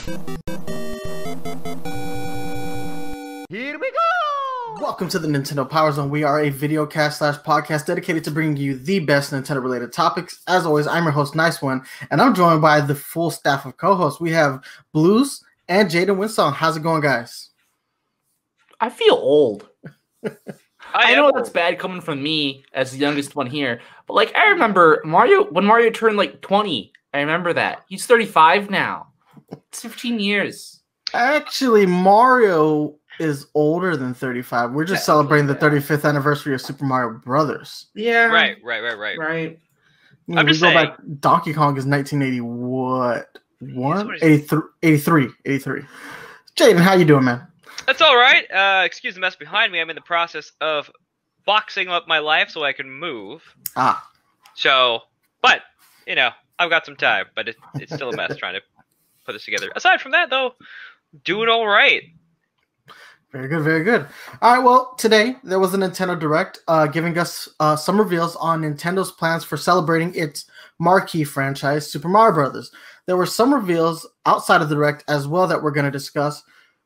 Here we go! Welcome to the Nintendo PowerZone. We are a video cast / podcast dedicated to bringing you the best Nintendo-related topics. As always, I'm your host, Nice One, and I'm joined by the full staff of co-hosts. We have Blues and Jaden Winsong. How's it going, guys? I feel old. I know that's bad coming from me as the youngest one here, but like I remember when Mario turned like 20. I remember that. He's 35 now. It's 15 years. Actually, Mario is older than 35. We're just celebrating the 35th anniversary of Super Mario Brothers. Yeah. Right. I'm just saying. Back, Donkey Kong is 1980. What? 83. Jaden, how you doing, man? That's all right. Excuse the mess behind me. I'm in the process of boxing up my life so I can move. So, but, you know, I've got some time, but it's still a mess trying to put this together. Aside from that, though, doing all right. Very good, very good. All right, well, today there was a Nintendo Direct giving us some reveals on Nintendo's plans for celebrating its marquee franchise, Super Mario Brothers. There were some reveals outside of the Direct as well that we're going to discuss,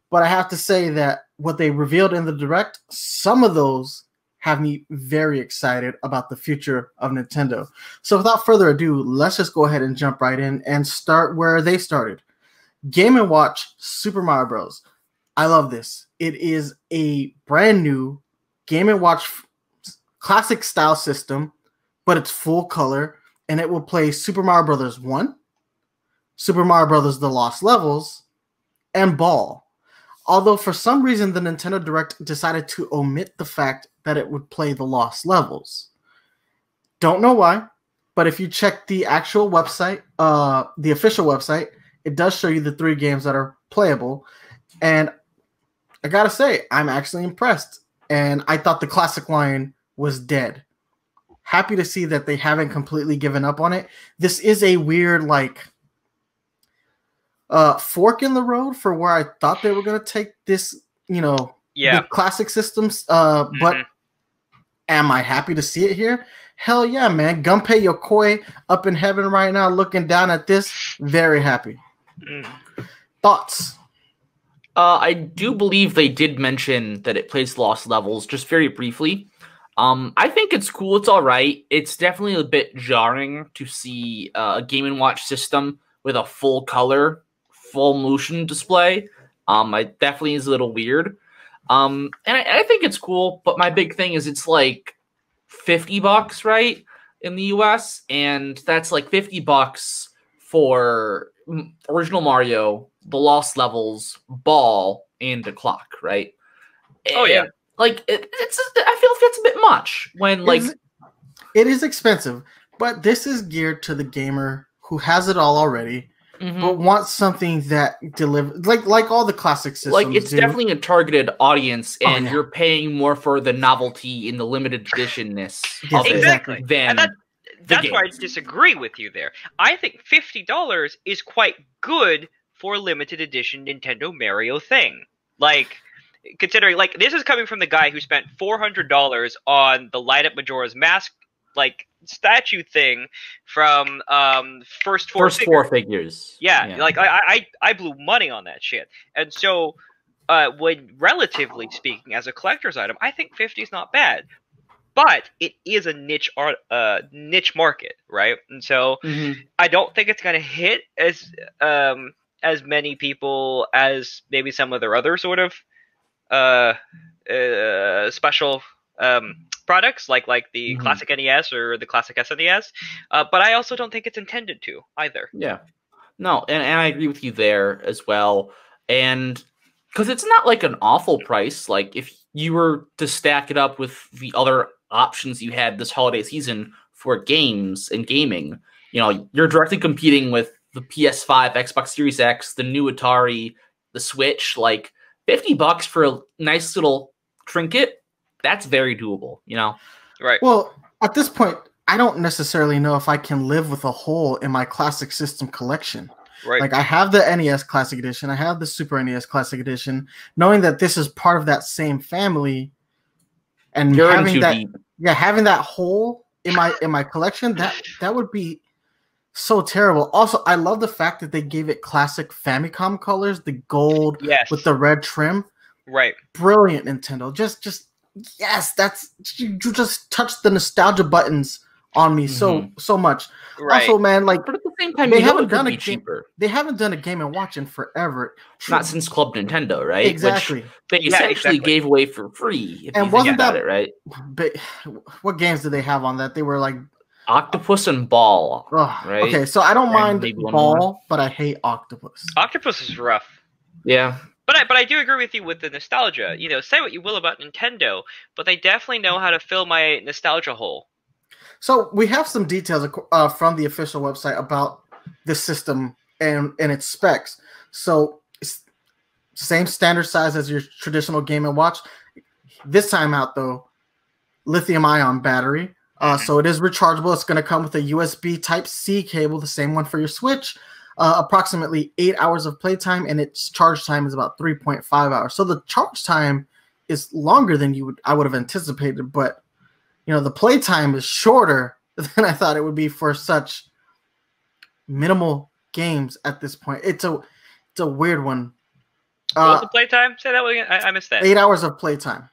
but I have to say that what they revealed in the Direct, some of those have me very excited about the future of Nintendo. So without further ado, let's just go ahead and jump right in and start where they started. Game & Watch Super Mario Bros. I love this. It is a brand new Game & Watch classic style system, but it's full color, and it will play Super Mario Bros. 1, Super Mario Bros. The Lost Levels, and Ball. Although for some reason the Nintendo Direct decided to omit the fact that it would play the Lost Levels. Don't know why, but if you check the actual website, the official website, it does show you the 3 games that are playable. And I gotta say, I'm actually impressed. And I thought the classic line was dead. Happy to see that they haven't completely given up on it. This is a weird, like, fork in the road for where I thought they were going to take this, you know, the classic systems. But am I happy to see it here? Hell yeah, man. Gunpei Yokoi up in heaven right now looking down at this. Very happy. Thoughts? I do believe they did mention that it plays Lost Levels, just very briefly. I think it's cool. It's all right. It's definitely a bit jarring to see a Game & Watch system with a full color, full motion display. It definitely is a little weird. And I think it's cool, but my big thing is it's like $50, right, in the US, and that's like $50 for original Mario, the Lost Levels, Ball, and the clock, right? Oh yeah. Like I feel like that's a bit much when like it is expensive, but this is geared to the gamer who has it all already. But wants something that delivers, like all the classic systems. Like it's definitely a targeted audience, and you're paying more for the novelty and the limited editionness. Exactly. That's why I games. disagree with you there. I think $50 is quite good for a limited edition Nintendo Mario thing. Like, considering like this is coming from the guy who spent $400 on the Light Up Majora's Mask like statue thing from first four figures. Yeah, like I blew money on that shit. And so when relatively speaking as a collector's item, I think 50 is not bad. But it is a niche market, right? And so I don't think it's going to hit as many people as maybe some of their other sort of special products like the classic NES or the classic SNES, but I also don't think it's intended to either. Yeah, no, and I agree with you there as well. And because it's not like an awful price. Like if you were to stack it up with the other options you had this holiday season for games and gaming, you know, you're directly competing with the PS5, Xbox Series X, the new Atari, the Switch. Like $50 for a nice little trinket. That's very doable, you know? Right. Well, at this point, I don't necessarily know if I can live with a hole in my classic system collection. Right. Like I have the NES Classic Edition, I have the Super NES Classic Edition, knowing that this is part of that same family, and having that hole in my collection, that would be So terrible. Also, I love the fact that they gave it classic Famicom colors, the gold Yes. with the red trim. Right. Brilliant, Nintendo. Just yes, that's you just touched the nostalgia buttons on me so much. Right. Also, man, like But at the same time, they you know haven't it could done a be game. cheaper. They haven't done a Game and Watch in forever. Not since Club Nintendo, right? Exactly. Which they Yeah, essentially exactly. gave away for free. If And you think wasn't about that- it, right? But what games did they have on that? They were like, Octopus and Ball, ugh. right? Okay, so I don't And mind maybe one Ball, more. but I hate Octopus. Octopus is rough. Yeah. But I do agree with you with the nostalgia. You know, say what you will about Nintendo, but they definitely know how to fill my nostalgia hole. So we have some details from the official website about the system and its specs. So it's same standard size as your traditional Game & Watch. This time out, though, lithium-ion battery. So it is rechargeable. It's going to come with a USB Type-C cable, the same one for your Switch. Approximately 8 hours of playtime, and its charge time is about 3.5 hours. So the charge time is longer than I would have anticipated, but the playtime is shorter than I thought it would be for such minimal games at this point. It's a weird one. What's the playtime? Say that again. I missed that. 8 hours of playtime.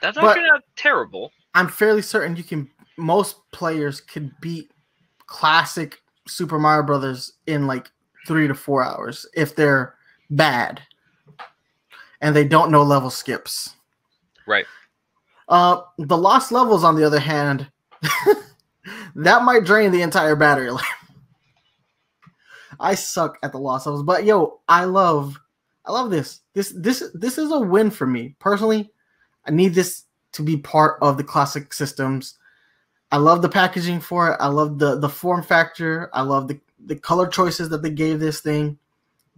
That's actually not terrible. I'm fairly certain most players could beat classic Super Mario Brothers in like 3 to 4 hours if they're bad and they don't know level skips. Right. The lost levels, on the other hand, that might drain the entire battery life. I suck at the lost levels, but I love this. This is a win for me personally. I need this to be part of the classic systems. I love the packaging for it. I love the form factor. I love the color choices that they gave this thing.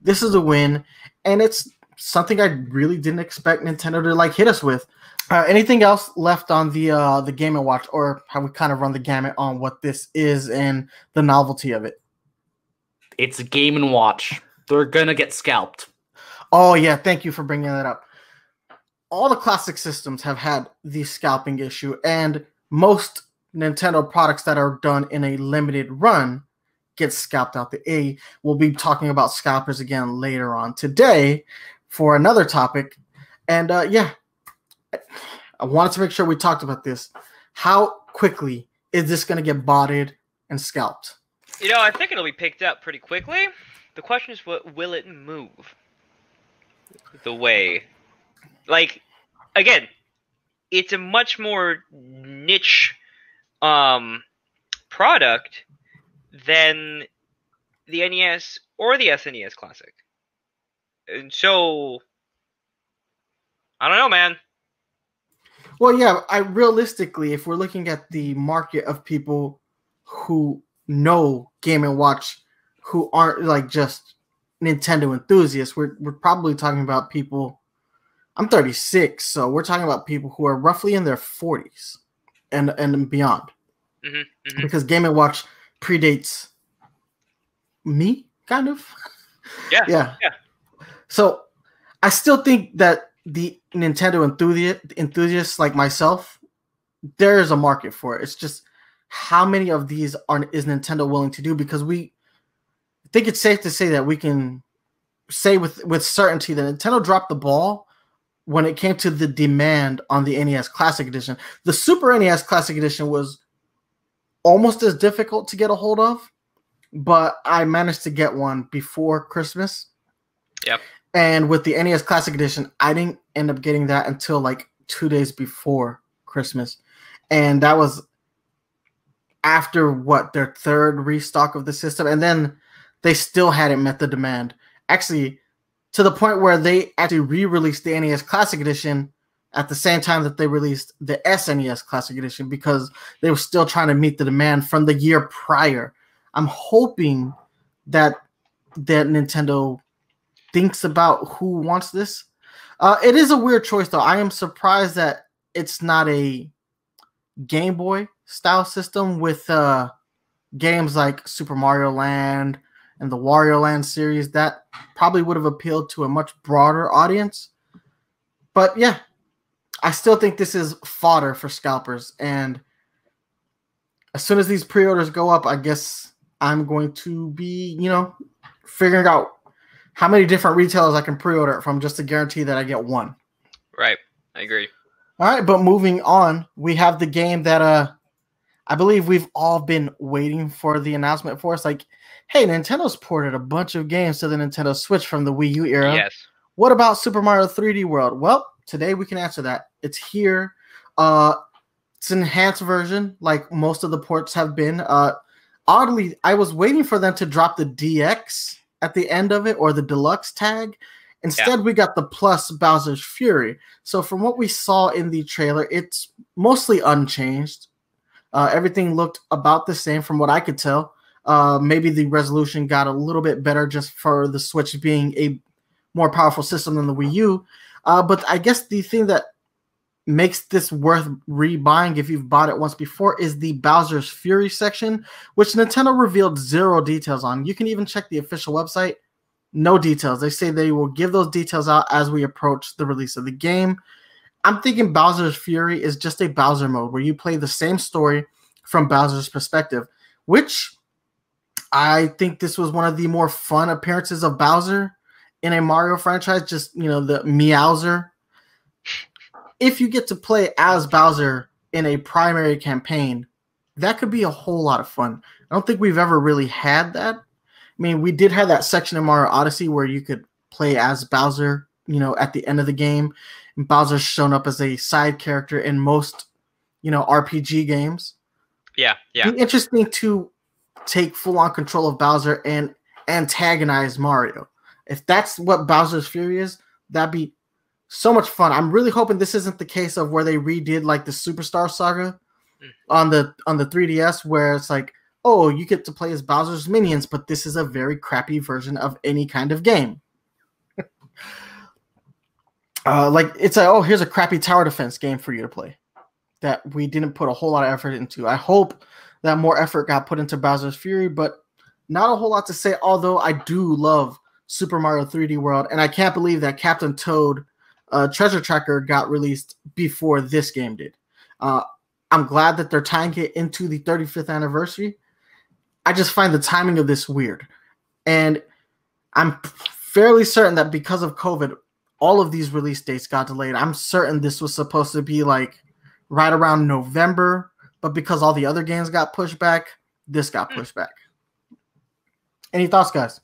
This is a win, and it's something I really didn't expect Nintendo to hit us with. Anything else left on the Game & Watch, or have we kind of run the gamut on what this is and the novelty of it? It's a Game & Watch. They're gonna get scalped. Oh yeah, thank you for bringing that up. All the classic systems have had the scalping issue, and most Nintendo products that are done in a limited run get scalped out the A. We'll be talking about scalpers again later on today for another topic. And I wanted to make sure we talked about this. How quickly is this going to get botted and scalped? I think it'll be picked up pretty quickly. The question is, will it move the way? Again, it's a much more niche product than the NES or the SNES Classic. And so, I don't know, man. Well, yeah, realistically, if we're looking at the market of people who know Game & Watch, who aren't just Nintendo enthusiasts, we're probably talking about people. I'm 36, so we're talking about people who are roughly in their 40s and beyond. Because Game & Watch predates me, kind of. Yeah. So I still think that the Nintendo enthusiasts like myself, there is a market for it. It's just how many of these is Nintendo willing to do? Because I think it's safe to say that we can say with certainty that Nintendo dropped the ball when it came to the demand on the NES Classic Edition. The Super NES Classic Edition was almost as difficult to get a hold of, but I managed to get one before Christmas. Yep. And with the NES Classic Edition, I didn't end up getting that until 2 days before Christmas. And that was after their third restock of the system. And then they still hadn't met the demand. Actually, to the point where they actually re-released the NES Classic Edition at the same time that they released the SNES Classic Edition because they were still trying to meet the demand from the year prior. I'm hoping that Nintendo thinks about who wants this. It is a weird choice, though. I am surprised that it's not a Game Boy style system with games like Super Mario Land and the Wario Land series. That probably would have appealed to a much broader audience. But yeah, I still think this is fodder for scalpers. And as soon as these pre-orders go up, I guess I'm going to be, figuring out how many different retailers I can pre-order it from just to guarantee that I get one. Right. I agree. All right, but moving on, we have the game that I believe we've all been waiting for the announcement for. It's like, hey, Nintendo's ported a bunch of games to the Nintendo Switch from the Wii U era. Yes. What about Super Mario 3D World? Well, today we can answer that. It's here. It's an enhanced version, like most of the ports have been. Oddly, I was waiting for them to drop the DX at the end of it or the deluxe tag. Instead, we got the plus Bowser's Fury. So from what we saw in the trailer, it's mostly unchanged. Everything looked about the same from what I could tell. Maybe the resolution got a little bit better just for the Switch being a more powerful system than the Wii U. But I guess the thing that makes this worth rebuying if you've bought it once before is the Bowser's Fury section, which Nintendo revealed zero details on. You can even check the official website. No details. They say they will give those details out as we approach the release of the game. I'm thinking Bowser's Fury is just a Bowser mode where you play the same story from Bowser's perspective, which I think this was one of the more fun appearances of Bowser in a Mario franchise, just, the Meowser. If you get to play as Bowser in a primary campaign, that could be a whole lot of fun. I don't think we've ever really had that. I mean, we did have that section in Mario Odyssey where you could play as Bowser, at the end of the game. And Bowser's shown up as a side character in most, RPG games. Yeah. It'd be interesting to take full-on control of Bowser and antagonize Mario. If that's what Bowser's Fury is, that'd be so much fun. I'm really hoping this isn't the case of where they redid like the Superstar Saga on the 3DS, where it's like, oh, you get to play as Bowser's minions, but this is a very crappy version of any kind of game. It's like, oh, here's a crappy tower defense game for you to play that we didn't put a whole lot of effort into. I hope that more effort got put into Bowser's Fury, but not a whole lot to say, although I do love Super Mario 3D World, and I can't believe that Captain Toad Treasure Tracker got released before this game did. I'm glad that they're tying it into the 35th anniversary. I just find the timing of this weird. And I'm fairly certain that because of COVID, all of these release dates got delayed. I'm certain this was supposed to be like right around November, but because all the other games got pushed back, this got pushed back. Any thoughts, guys?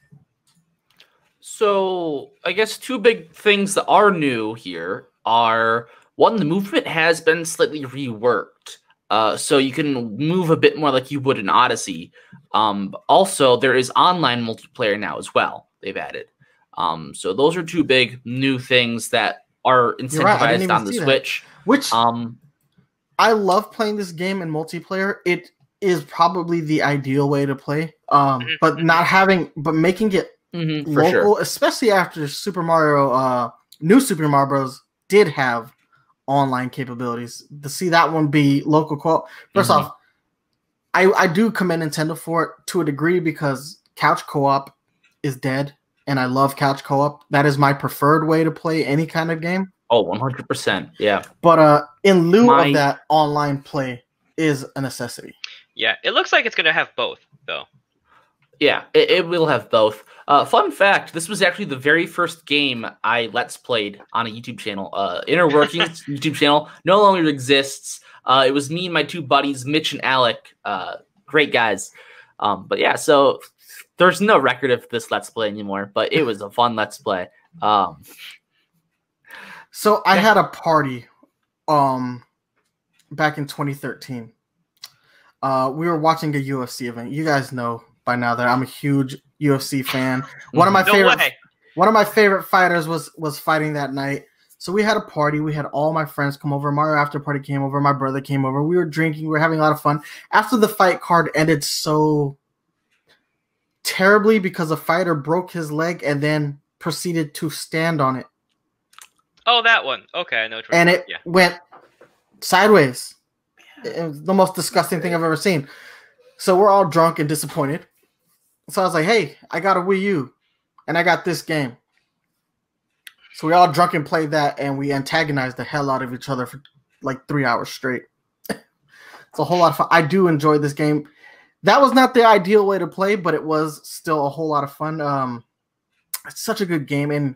So I guess two big things that are new here are, one, the movement has been slightly reworked. So you can move a bit more like you would in Odyssey. Also, there is online multiplayer now as well. They've added. So those are two big new things that are incentivized on the Switch. Which I love playing this game in multiplayer. It is probably the ideal way to play. But making it local, sure. Especially after Super Mario, New Super Mario Bros. Did have online capabilities. To see that one be local co-op. First off, I do commend Nintendo for it to a degree because couch co-op is dead, and I love couch co-op. That is my preferred way to play any kind of game. Oh, 100%. Yeah. But in lieu of that, online play is a necessity. Yeah, it looks like it's going to have both, though. Yeah, it will have both. Fun fact, this was actually the very first game I Let's Played on a YouTube channel. Inner Workings YouTube channel no longer exists. It was me and my two buddies, Mitch and Alec. Great guys. But yeah, so there's no record of this Let's Play anymore, but it was a fun Let's Play. So I had a party back in 2013. We were watching a UFC event. You guys know by now that I'm a huge UFC fan. One of my favorite fighters was fighting that night. So we had a party. We had all my friends come over. Mario After Party came over. My brother came over. We were drinking. We were having a lot of fun. After the fight card ended so terribly because a fighter broke his leg and then proceeded to stand on it. Oh, that one. Okay, I know. And it went sideways. It was the most disgusting thing I've ever seen. So we're all drunk and disappointed. So I was like, hey, I got a Wii U, and I got this game. So we all drunk and played that, and we antagonized the hell out of each other for like 3 hours straight. It's a whole lot of fun. I do enjoy this game. That was not the ideal way to play, but it was still a whole lot of fun. It's such a good game, and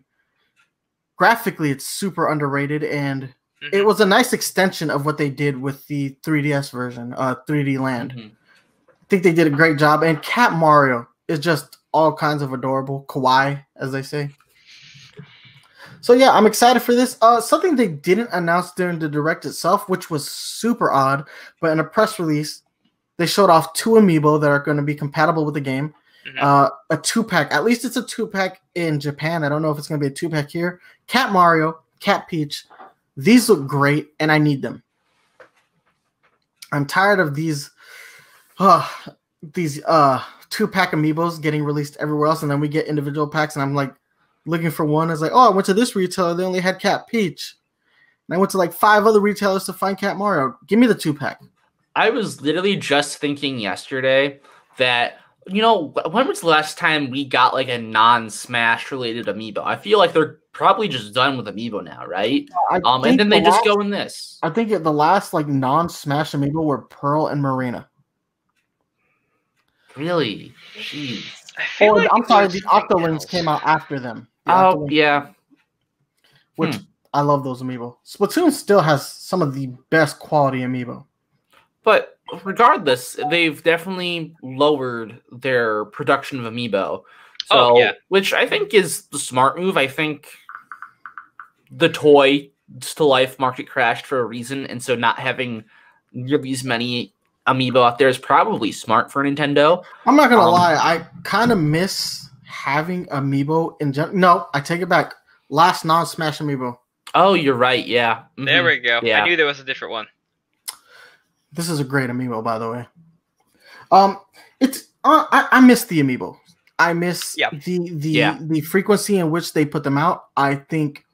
graphically, it's super underrated, and it was a nice extension of what they did with the 3DS version, 3D Land. I think they did a great job, and Cat Mario is just all kinds of adorable, kawaii, as they say. So yeah, I'm excited for this. Something they didn't announce during the Direct itself, which was super odd, but in a press release, they showed off 2 Amiibo that are going to be compatible with the game. A 2-pack, at least it's a 2-pack in Japan. I don't know if it's going to be a 2-pack here. Cat Mario, Cat Peach. These look great, and I need them. I'm tired of these 2-pack Amiibos getting released everywhere else, and then we get individual packs, and I'm like looking for one. It's like, oh, I went to this retailer, they only had Cat Peach. And I went to like 5 other retailers to find Cat Mario. Give me the 2-pack. I was literally just thinking yesterday that, when was the last time we got like a non-Smash related Amiibo? I feel like they're probably just done with Amiibo now, right? And then they just go in this. I think the last like non-Smash Amiibo were Pearl and Marina. Really? Jeez. I'm sorry, the Octolings came out after them. Yeah. Which I love those Amiibo. Splatoon still has some of the best quality Amiibo. But regardless, they've definitely lowered their production of Amiibo. So, which I think is the smart move. I think the toy to life market crashed for a reason, and so not having nearly as many Amiibo out there is probably smart for Nintendo. I'm not gonna lie, I kind of miss having Amiibo in general. No, I take it back. Last non-Smash Amiibo. Oh, you're right. Yeah. There we go. Yeah. I knew there was a different one. This is a great Amiibo, by the way. I miss the Amiibo. I miss the frequency in which they put them out. I think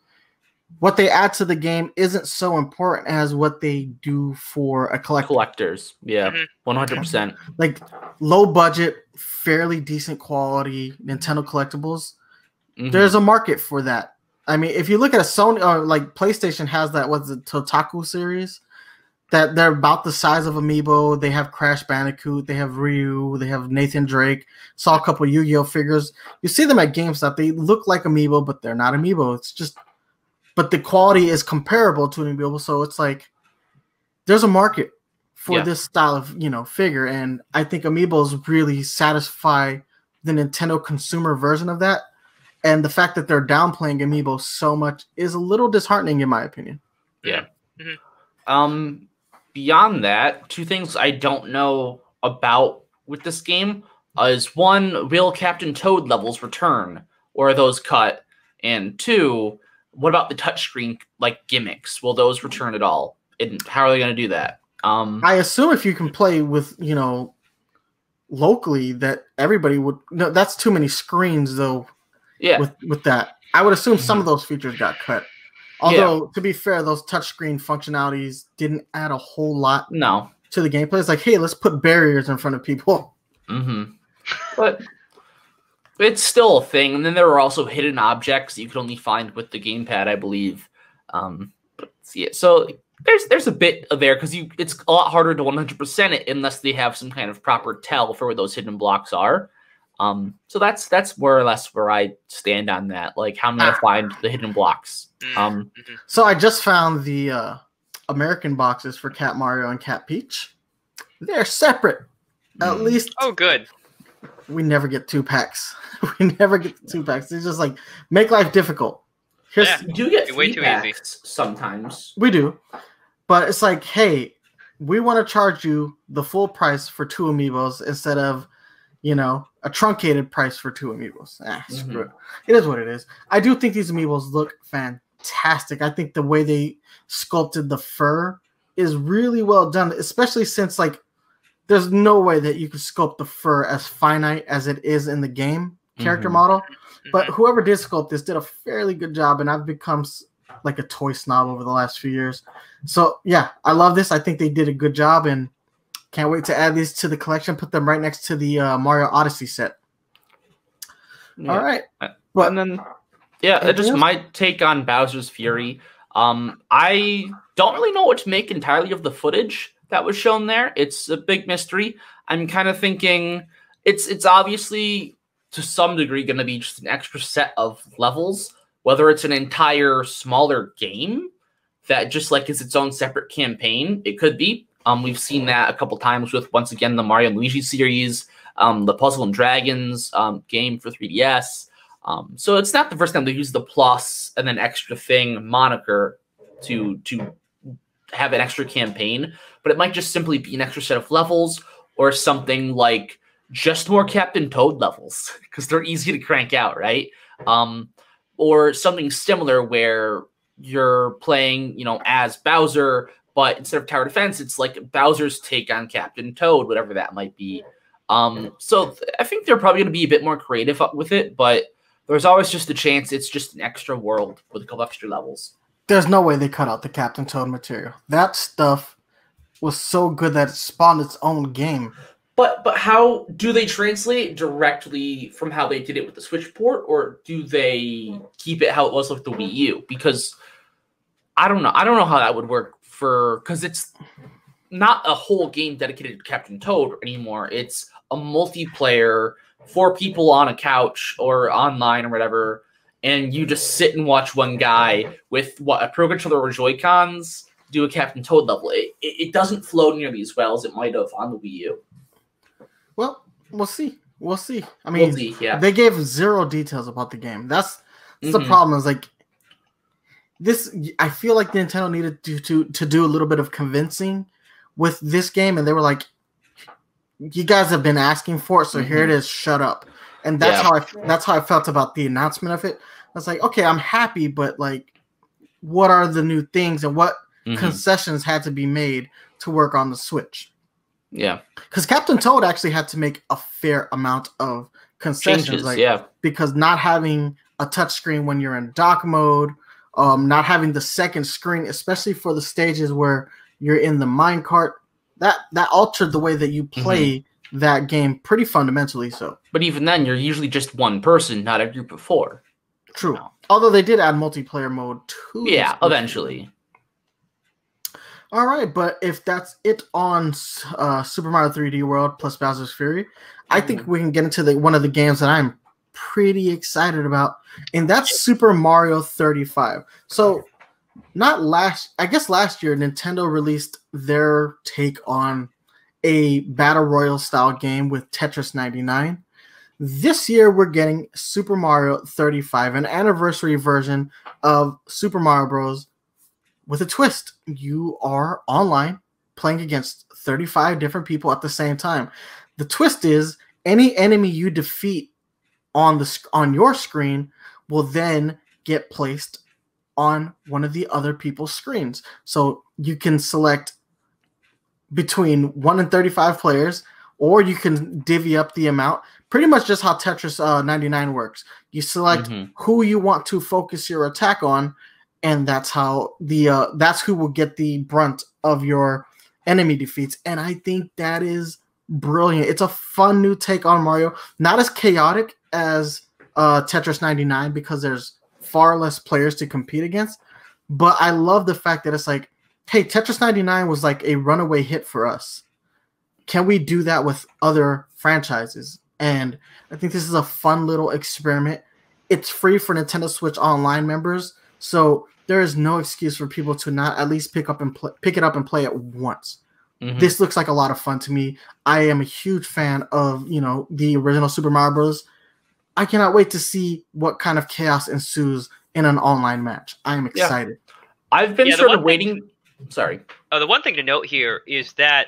what they add to the game isn't so important as what they do for a collector. Collectors. Yeah. 100%. Like low budget, fairly decent quality Nintendo collectibles. There's a market for that. I mean, if you look at a Sony or like PlayStation has that, what's the Totaku series? That they're about the size of Amiibo. They have Crash Bandicoot. They have Ryu. They have Nathan Drake. Saw a couple Yu-Gi-Oh figures. You see them at GameStop. They look like Amiibo, but they're not Amiibo. It's just, but the quality is comparable to an Amiibo. So it's like there's a market for this style of figure, and I think Amiibos really satisfy the Nintendo consumer version of that. And the fact that they're downplaying Amiibo so much is a little disheartening, in my opinion. Yeah. Beyond that, 2 things I don't know about with this game is 1, will Captain Toad levels return, or are those cut? And 2, what about the touchscreen like gimmicks? Will those return at all? And how are they going to do that? I assume if you can play with locally, that everybody would. No, that's too many screens though. Yeah. With that, I would assume some of those features got cut. Although, to be fair, those touchscreen functionalities didn't add a whole lot to the gameplay. It's like, hey, let's put barriers in front of people. But it's still a thing. And then there were also hidden objects you could only find with the gamepad, I believe. So there's a bit there because it's a lot harder to 100% it unless they have some kind of proper tell for where those hidden blocks are. So that's more or less where I stand on that. Like, how am I going to find the hidden blocks? So I just found the American boxes for Cat Mario and Cat Peach. They're separate. At least. Oh, good. We never get 2-packs. We never get 2-packs. They just like make life difficult. You do get way too easy sometimes. We do, but it's like, hey, we want to charge you the full price for 2 Amiibos instead of a truncated price for 2 Amiibos. Screw it. It is what it is. I do think these Amiibos look fantastic. I think the way they sculpted the fur is really well done, especially since there's no way that you could sculpt the fur as finite as it is in the game character model. But whoever did sculpt this did a fairly good job, and I've become like a toy snob over the last few years. So yeah, I love this. I think they did a good job, and can't wait to add these to the collection. Put them right next to the Mario Odyssey set. All right. And then, just my take on Bowser's Fury. I don't really know what to make entirely of the footage that was shown there. It's a big mystery. I'm kind of thinking it's obviously to some degree going to be just an extra set of levels, whether it's an entire smaller game that just like is its own separate campaign. It could be. We've seen that a couple times with, once again, the Mario and Luigi series, the Puzzle and Dragons game for 3DS. So it's not the first time they use the plus and then extra thing moniker to have an extra campaign, but it might just simply be an extra set of levels or something like just more Captain Toad levels because they're easy to crank out, right? Or something similar where you're playing, as Bowser, but instead of tower defense, it's like Bowser's take on Captain Toad, whatever that might be. So I think they're probably going to be a bit more creative with it, but there's always just a chance it's just an extra world with a couple extra levels. There's no way they cut out the Captain Toad material. That stuff was so good that it spawned its own game. But how do they translate directly from how they did it with the Switch port, or do they keep it how it was with the Wii U? Because I don't know. I don't know how that would work because it's not a whole game dedicated to Captain Toad anymore. It's a multiplayer, 4 people on a couch or online or whatever, and you just sit and watch one guy with a Pro Controller or Joy-Cons do a Captain Toad level. It doesn't flow nearly as well as it might have on the Wii U. Well, we'll see. We'll see. I mean, They gave 0 details about the game. That's the problem. Is like this. I feel like Nintendo needed to do a little bit of convincing with this game, and they were like, "You guys have been asking for it, so here it is. Shut up." And that's how I felt about the announcement of it. I was like, okay, I'm happy, but like, what are the new things and what concessions had to be made to work on the Switch? Yeah, because Captain Toad actually had to make a fair amount of concessions. Changes, because not having a touchscreen when you're in dock mode, not having the second screen, especially for the stages where you're in the minecart, that altered the way that you play that game pretty fundamentally. So, but even then, you're usually just one person, not a group of 4. True. Although they did add multiplayer mode too. Yeah, eventually. All right, but if that's it on Super Mario 3D World plus Bowser's Fury, I think we can get into one of the games that I'm pretty excited about, and that's Super Mario 35. So, I guess last year Nintendo released their take on a battle royale style game with Tetris 99. This year we're getting Super Mario 35, an anniversary version of Super Mario Bros. With a twist. You are online playing against 35 different people at the same time. The twist is any enemy you defeat on your screen will then get placed on one of the other people's screens. So you can select between 1 and 35 players, or you can divvy up the amount. Pretty much just how Tetris 99 works. You select who you want to focus your attack on, and that's how that's who will get the brunt of your enemy defeats. And I think that is brilliant. It's a fun new take on Mario. Not as chaotic as Tetris 99 because there's far less players to compete against. But I love the fact that it's like, hey, Tetris 99 was like a runaway hit for us. Can we do that with other franchises? And I think this is a fun little experiment. It's free for Nintendo Switch Online members, so there is no excuse for people to not at least pick it up and play it once. This looks like a lot of fun to me. I am a huge fan of the original Super Mario Bros. I cannot wait to see what kind of chaos ensues in an online match. I am excited. I've been sort of waiting. Sorry. The one thing to note here is that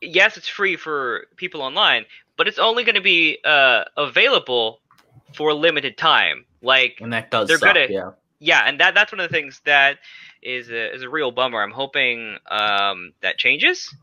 yes, it's free for people online, but it's only going to be available for a limited time. And that does suck, yeah, and that's one of the things that is a real bummer. I'm hoping that changes,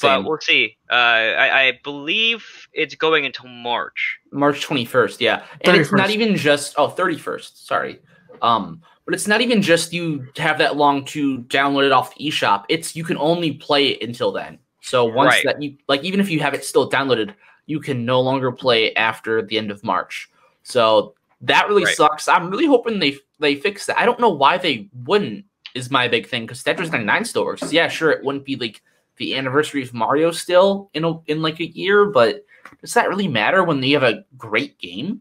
but we'll see. I believe it's going until March 21st, yeah. And 31st. It's not even just 31st. Sorry, but it's not even just you have that long to download it off the eShop. It's you can only play it until then. So once that you even if you have it still downloaded, you can no longer play after the end of March. So that really sucks. I'm really hoping they fix that. I don't know why they wouldn't, is my big thing, because Tetris 99 still works. Yeah, sure, it wouldn't be like the anniversary of Mario still in like a year, but does that really matter when you have a great game?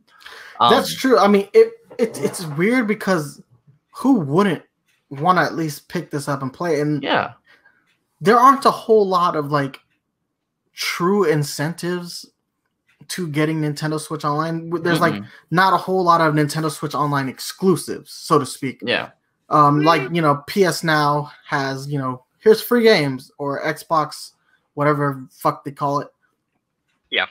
That's true. I mean, it's weird because who wouldn't want to at least pick this up and play? And yeah, there aren't a whole lot of like true incentives to getting Nintendo Switch Online. There's like not a whole lot of Nintendo Switch Online exclusives, so to speak. Yeah. Like, you know, PS Now has, you know, here's free games, or Xbox, whatever fuck they call it. Yeah.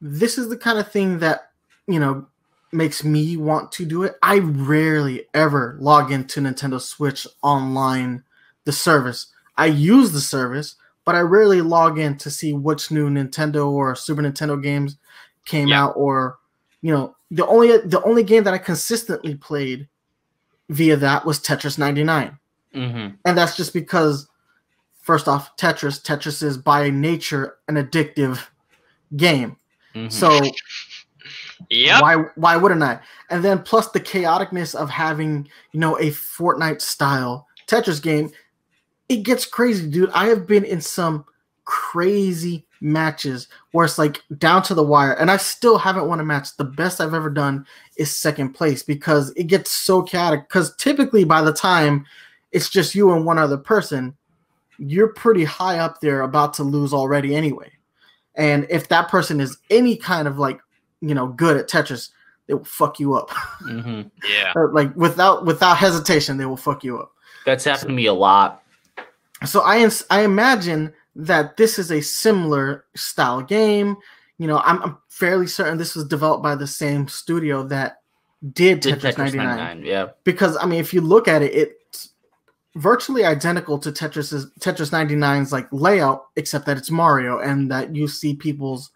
This is the kind of thing that, you know, makes me want to do it. I rarely ever log into Nintendo Switch Online, the service. I use the service, but I rarely log in to see which new Nintendo or Super Nintendo games came out, or, you know, the only game that I consistently played via that was Tetris 99. And that's just because, first off, Tetris is by nature an addictive game. So why wouldn't I? And then plus the chaoticness of having, you know, a Fortnite style Tetris game, it gets crazy, dude. I have been in some crazy matches where it's like down to the wire, and I still haven't won a match. The best I've ever done is second place because it gets so chaotic. Because typically by the time it's just you and one other person, you're pretty high up there about to lose already anyway. And if that person is any kind of like, you know, good at Tetris, they will fuck you up. Yeah. Like without hesitation, they will fuck you up. That's happened to me a lot. So I imagine that this is a similar style game. You know, I'm fairly certain this was developed by the same studio that did Tetris 99. Yeah. Because, I mean, if you look at it, it's virtually identical to Tetris 99's like layout, except that it's Mario and that you see people's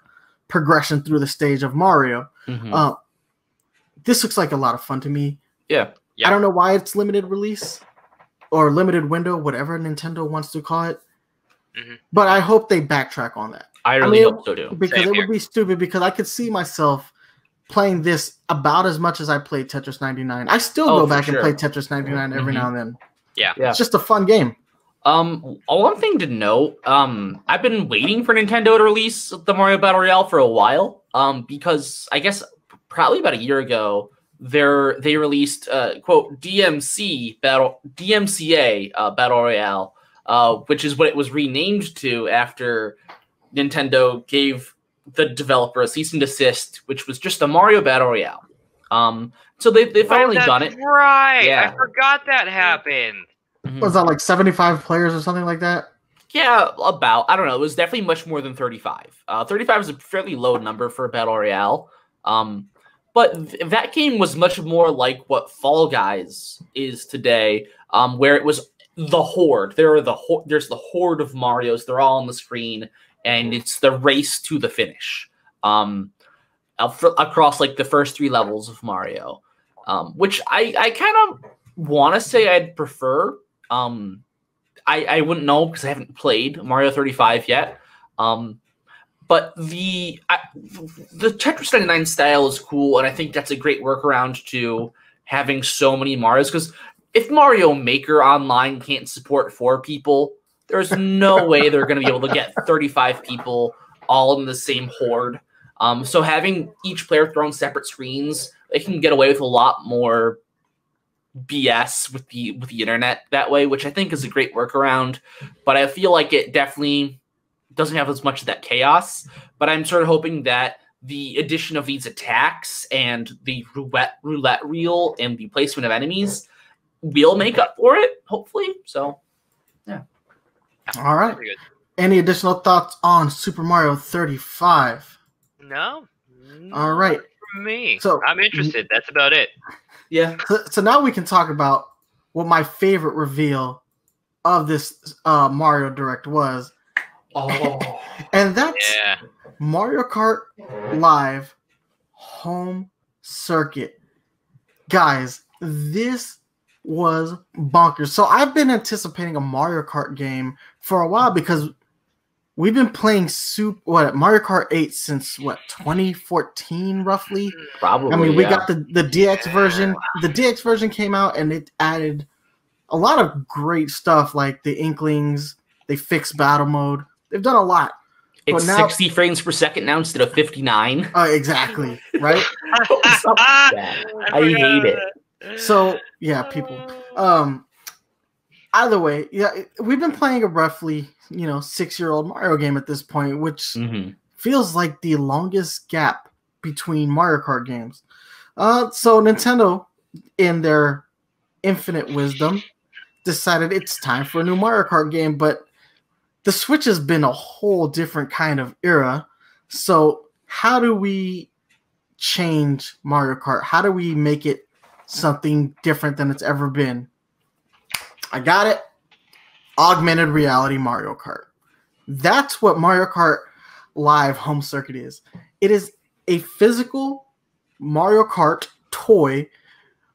progression through the stage of Mario. This looks like a lot of fun to me. Yeah. I don't know why it's limited release or limited window, whatever Nintendo wants to call it. But I hope they backtrack on that. I really hope so too. Because it would be stupid, because I could see myself playing this about as much as I played Tetris 99. I still go back and play Tetris 99 every now and then. Yeah. It's just a fun game. One thing to note, I've been waiting for Nintendo to release the Mario Battle Royale for a while. Because I guess probably about a year ago, they released quote DMCA Battle Royale, which is what it was renamed to after Nintendo gave the developer a cease and desist, which was just a Mario Battle Royale. So they finally done it. Right. Yeah. I forgot that happened. Was that like 75 players or something like that? Yeah, about. I don't know. It was definitely much more than 35. 35 is a fairly low number for a Battle Royale. But that game was much more like what Fall Guys is today, where it was the Horde. There's the Horde of Marios. They're all on the screen, and it's the race to the finish across like the first 3 levels of Mario, which I kind of want to say I'd prefer. I wouldn't know because I haven't played Mario 35 yet. But the Tetris 99 style is cool, and I think that's a great workaround to having so many Marios. Because if Mario Maker Online can't support 4 people, there's no way they're going to be able to get 35 people all in the same horde. So having each player throw on separate screens, they can get away with a lot more BS with the internet that way, which I think is a great workaround. But I feel like it definitely doesn't have as much of that chaos, but I'm sort of hoping that the addition of these attacks and the roulette reel and the placement of enemies will make up for it, hopefully. So, yeah. All right. Any additional thoughts on Super Mario 35? No. All right. For me. So I'm interested. That's about it. Yeah. So now we can talk about what my favorite reveal of this Mario Direct was. Oh. And that's Mario Kart Live Home Circuit. Guys, this was bonkers. So I've been anticipating a Mario Kart game for a while because we've been playing Mario Kart 8 since 2014 roughly. Probably. I mean, we got the DX version. The DX version came out and it added a lot of great stuff like the Inklings. They fixed battle mode. They've done a lot. It's But now, 60 frames per second now instead of 59. Exactly, right? What's up with that? I hate it. So yeah, people. Either way, yeah, we've been playing a roughly 6-year-old Mario game at this point, which feels like the longest gap between Mario Kart games. So Nintendo, in their infinite wisdom, decided it's time for a new Mario Kart game, but the Switch has been a whole different kind of era. So how do we change Mario Kart? How do we make it something different than it's ever been? I got it. Augmented reality Mario Kart. That's what Mario Kart Live Home Circuit is. It is a physical Mario Kart toy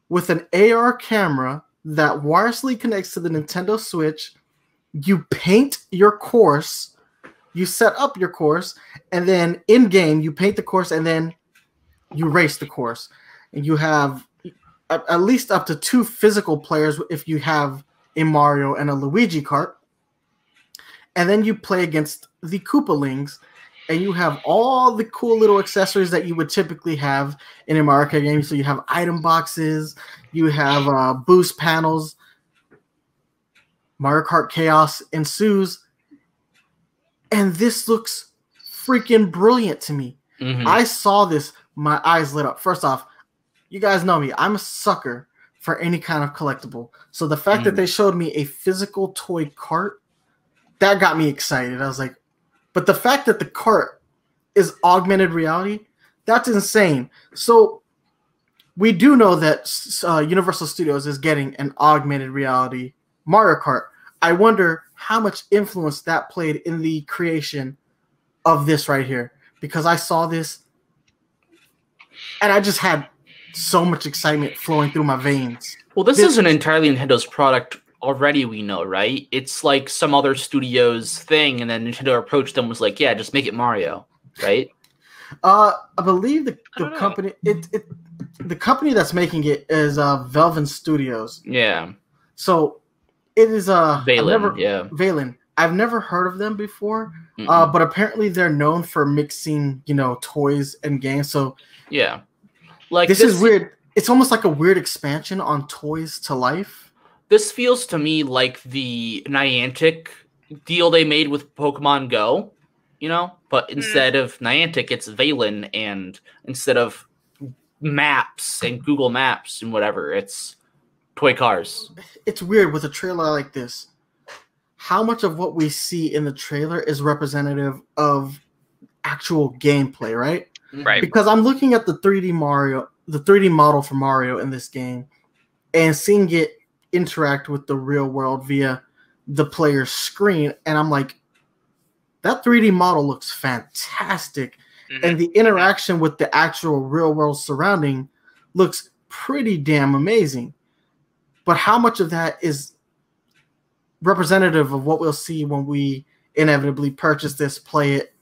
with an AR camera that wirelessly connects to the Nintendo Switch. You paint your course, you set up your course, and then in-game you paint the course and then you race the course. And you have at least up to 2 physical players if you have a Mario and a Luigi Kart. And then you play against the Koopalings, and you have all the cool little accessories that you would typically have in a Mario Kart game. So you have item boxes, you have boost panels. Mario Kart Chaos ensues, and this looks freaking brilliant to me. I saw this, my eyes lit up. First off, you guys know me. I'm a sucker for any kind of collectible. So the fact that they showed me a physical toy cart, that got me excited. I was like, but the fact that the cart is augmented reality, that's insane. So we do know that Universal Studios is getting an augmented reality Mario Kart. I wonder how much influence that played in the creation of this right here, because I saw this and I just had so much excitement flowing through my veins. Well, this isn't entirely Nintendo's product already, we know, right? It's like some other studio's thing, and then Nintendo approached them, was like, yeah, just make it Mario, right? I believe the company the company that's making it is Velen Studios. Yeah. So it is Velen, Velen. I've never heard of them before, but apparently they're known for mixing, toys and games. So yeah, like this is weird. It's almost like a weird expansion on Toys to Life. This feels to me like the Niantic deal they made with Pokemon Go, but instead of Niantic, it's Velen, and instead of Maps and Google Maps and whatever, it's toy cars. It's weird with a trailer like this. How much of what we see in the trailer is representative of actual gameplay, right? Right. Because I'm looking at the 3D model for Mario in this game and seeing it interact with the real world via the player's screen, and I'm like, that 3D model looks fantastic. And the interaction with the actual real world surrounding looks pretty damn amazing. But how much of that is representative of what we'll see when we inevitably purchase this, play it?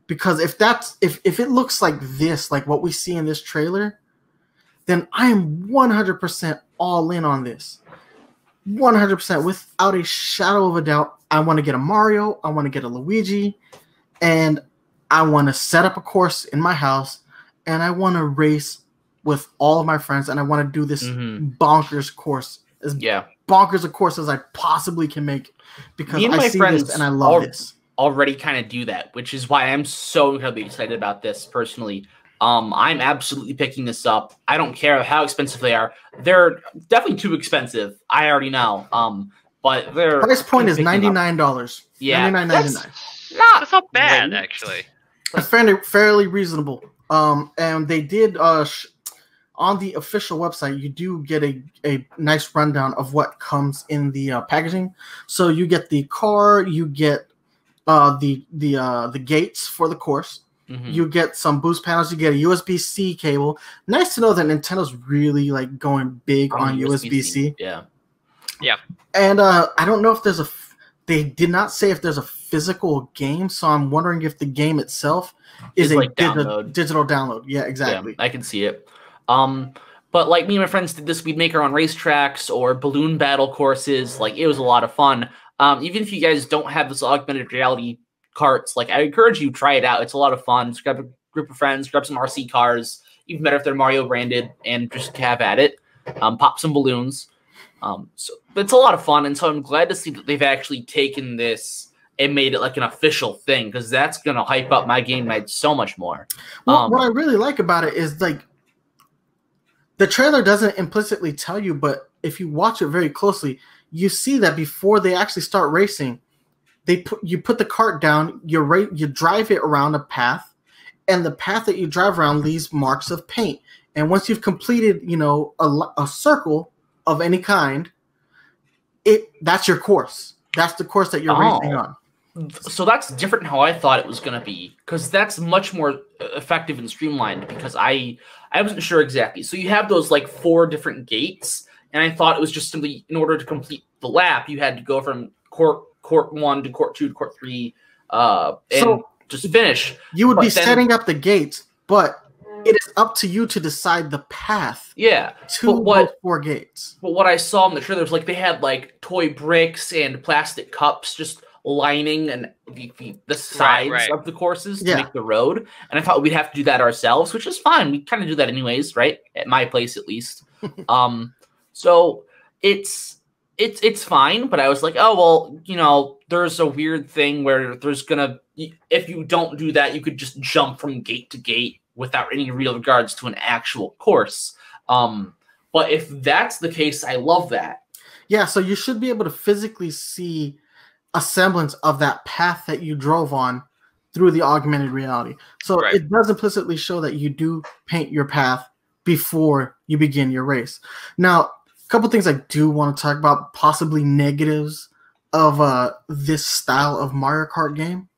Because if it looks like this, like what we see in this trailer, then I am 100% all in on this. 100%, without a shadow of a doubt. I want to get a Mario, I want to get a Luigi, and I want to set up a course in my house, and I want to race with all of my friends, and I want to do this bonkers course, as bonkers a course as I possibly can make, because I see this and I love this. Already kind of do that, which is why I'm so incredibly excited about this personally. I'm absolutely picking this up. I don't care how expensive they are. They're definitely too expensive. I already know. But their price point is $99. Yeah, $99.99. That's not bad, actually. It's fairly reasonable. And they did on the official website, you do get a nice rundown of what comes in the packaging. So you get the car, you get the gates for the course. You get some boost panels. You get a USB-C cable. Nice to know that Nintendo's really like going big on USB-C. Yeah. And I don't know if there's they did not say if there's a physical game, so I'm wondering if the game itself is a digital download. Yeah, exactly. Yeah, I can see it. But like me and my friends did this, we'd make our own racetracks or balloon battle courses. Like, it was a lot of fun. Even if you guys don't have this augmented reality carts, like I encourage you to try it out. It's a lot of fun. Just grab a group of friends, grab some RC cars, even better if they're Mario branded, and just have at it. Pop some balloons. So it's a lot of fun, and so I'm glad to see that they've actually taken this and made it like an official thing, because that's gonna hype up my game night so much more. Well, what I really like about it is like the trailer doesn't implicitly tell you, but if you watch it very closely, you see that before they actually start racing, you put the cart down, you drive it around a path, and the path that you drive around leaves marks of paint. And once you've completed, a circle of any kind, that's your course. That's the course that you're racing on. So that's different than how I thought it was going to be, because that's much more effective and streamlined, because I wasn't sure exactly. So you have those like 4 different gates, and I thought it was just simply in order to complete the lap, you had to go from court 1 to court 2 to court 3 and just finish. You would be setting up the gates, but it is up to you to decide the path. Yeah, to those 4 gates. But what I saw in the trailer was like they had like toy bricks and plastic cups just lining and the sides of the courses to make the road. And I thought we'd have to do that ourselves, which is fine. We kind of do that anyways, right? At my place, at least. So it's fine. But I was like, oh well, there's a weird thing where there's gonna, if you don't do that, you could just jump from gate to gate without any real regards to an actual course. But if that's the case, I love that. Yeah, so you should be able to physically see a semblance of that path that you drove on through the augmented reality. So it does implicitly show that you do paint your path before you begin your race. Now, a couple things I do want to talk about, possibly negatives of this style of Mario Kart game.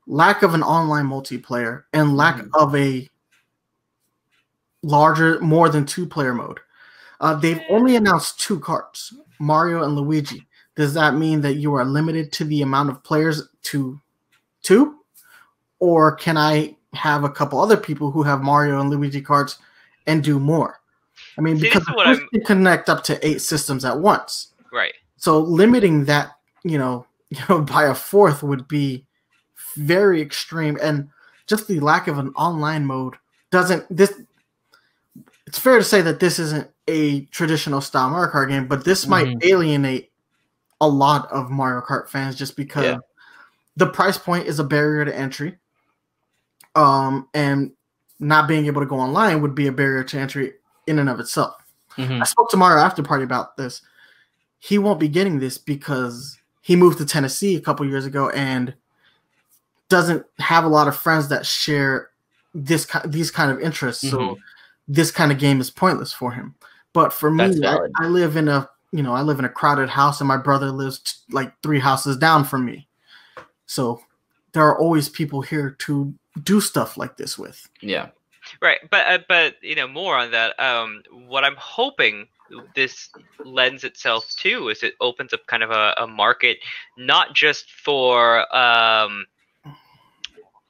Lack of an online multiplayer and lack of a larger, more than 2-player mode. They've only announced 2 karts, Mario and Luigi. Does that mean that you are limited to the amount of players to 2? Or can I have a couple other people who have Mario and Luigi karts and do more? I mean, because you can connect up to 8 systems at once. Right. So limiting that, by a 4th would be very extreme, and just the lack of an online mode it's fair to say that this isn't a traditional style Mario Kart game, but this might alienate a lot of Mario Kart fans just because the price point is a barrier to entry, and not being able to go online would be a barrier to entry in and of itself. I spoke to Mario After Party about this. He won't be getting this because he moved to Tennessee a couple years ago and doesn't have a lot of friends that share these kind of interests. So this kind of game is pointless for him. But for me, I live in a crowded house, and my brother lives like 3 houses down from me. So there are always people here to do stuff like this with. Yeah. Right. But more on that. What I'm hoping this lends itself to is it opens up kind of a market, not just for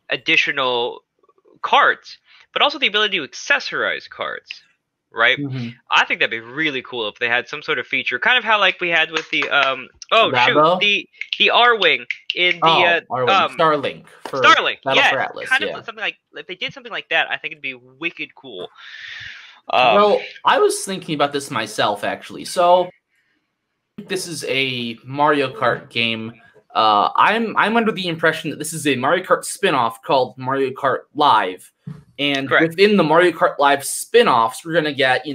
additional carts, but also the ability to accessorize carts, right? I think that'd be really cool if they had some sort of feature, kind of how like we had with the the R-Wing in the Starlink. Starlink, yeah, Atlas, kind of something like if they did something like that, I think it'd be wicked cool. Well, I was thinking about this myself actually. So this is a Mario Kart game. I'm under the impression that this is a Mario Kart spin-off called Mario Kart Live. And within the Mario Kart Live spin-offs, we're going to get,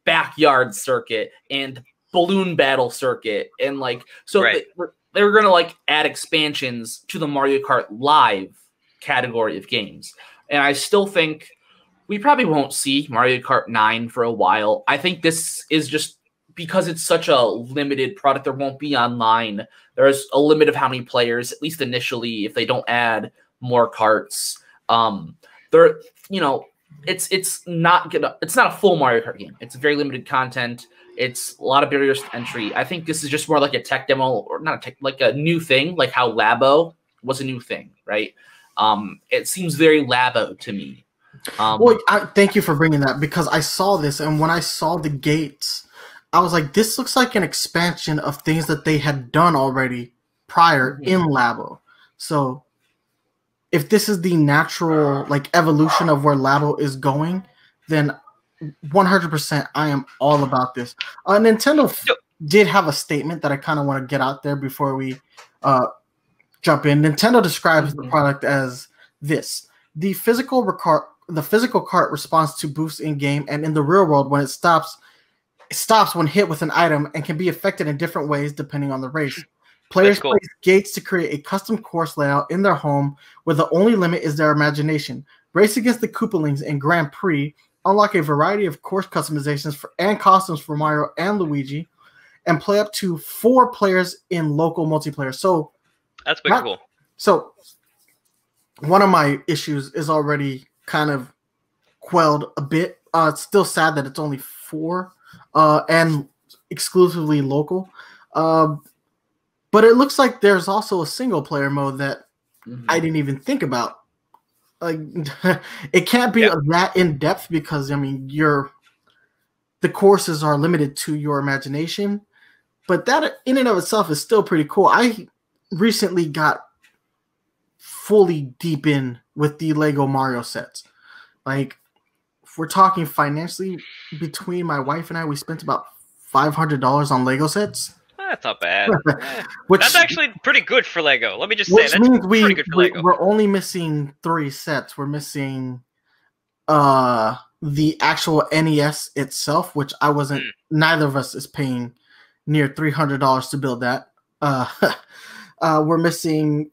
backyard circuit and balloon battle circuit. And they were going to add expansions to the Mario Kart Live category of games. And I still think we probably won't see Mario Kart 9 for a while. I think this is just because it's such a limited product, there won't be online. There's a limit of how many players, at least initially, if they don't add more carts. It's not a full Mario Kart game. It's very limited content. It's a lot of barriers to entry. I think this is just more like a tech demo, or not a tech, like a new thing, like how Labo was a new thing, right? It seems very Labo to me. Thank you for bringing that, because I saw this, and when I saw the gates, I was like, this looks like an expansion of things that they had done already prior in Labo. So if this is the natural like evolution of where Labo is going, then 100% I am all about this. Nintendo did have a statement that I kind of want to get out there before we jump in. Nintendo describes the product as this: the physical cart responds to boosts in game and in the real world when it stops when hit with an item and can be affected in different ways depending on the race. Players place gates to create a custom course layout in their home where the only limit is their imagination. Race against the Koopalings in Grand Prix, unlock a variety of course customizations and costumes for Mario and Luigi, and play up to 4 players in local multiplayer. So that's pretty cool. So one of my issues is already kind of quelled a bit. It's still sad that it's only 4 and exclusively local. But it looks like there's also a single player mode that I didn't even think about. Like, it can't be that in depth because I mean the courses are limited to your imagination, but that in and of itself is still pretty cool. I recently got fully deep in with the Lego Mario sets. Like, if we're talking financially, between my wife and I, we spent about $500 on Lego sets. That's not bad. That's actually pretty good for Lego. Let me just say that's pretty good for Lego. We're only missing 3 sets. We're missing the actual NES itself, which I wasn't. Neither of us is paying near $300 to build that. We're missing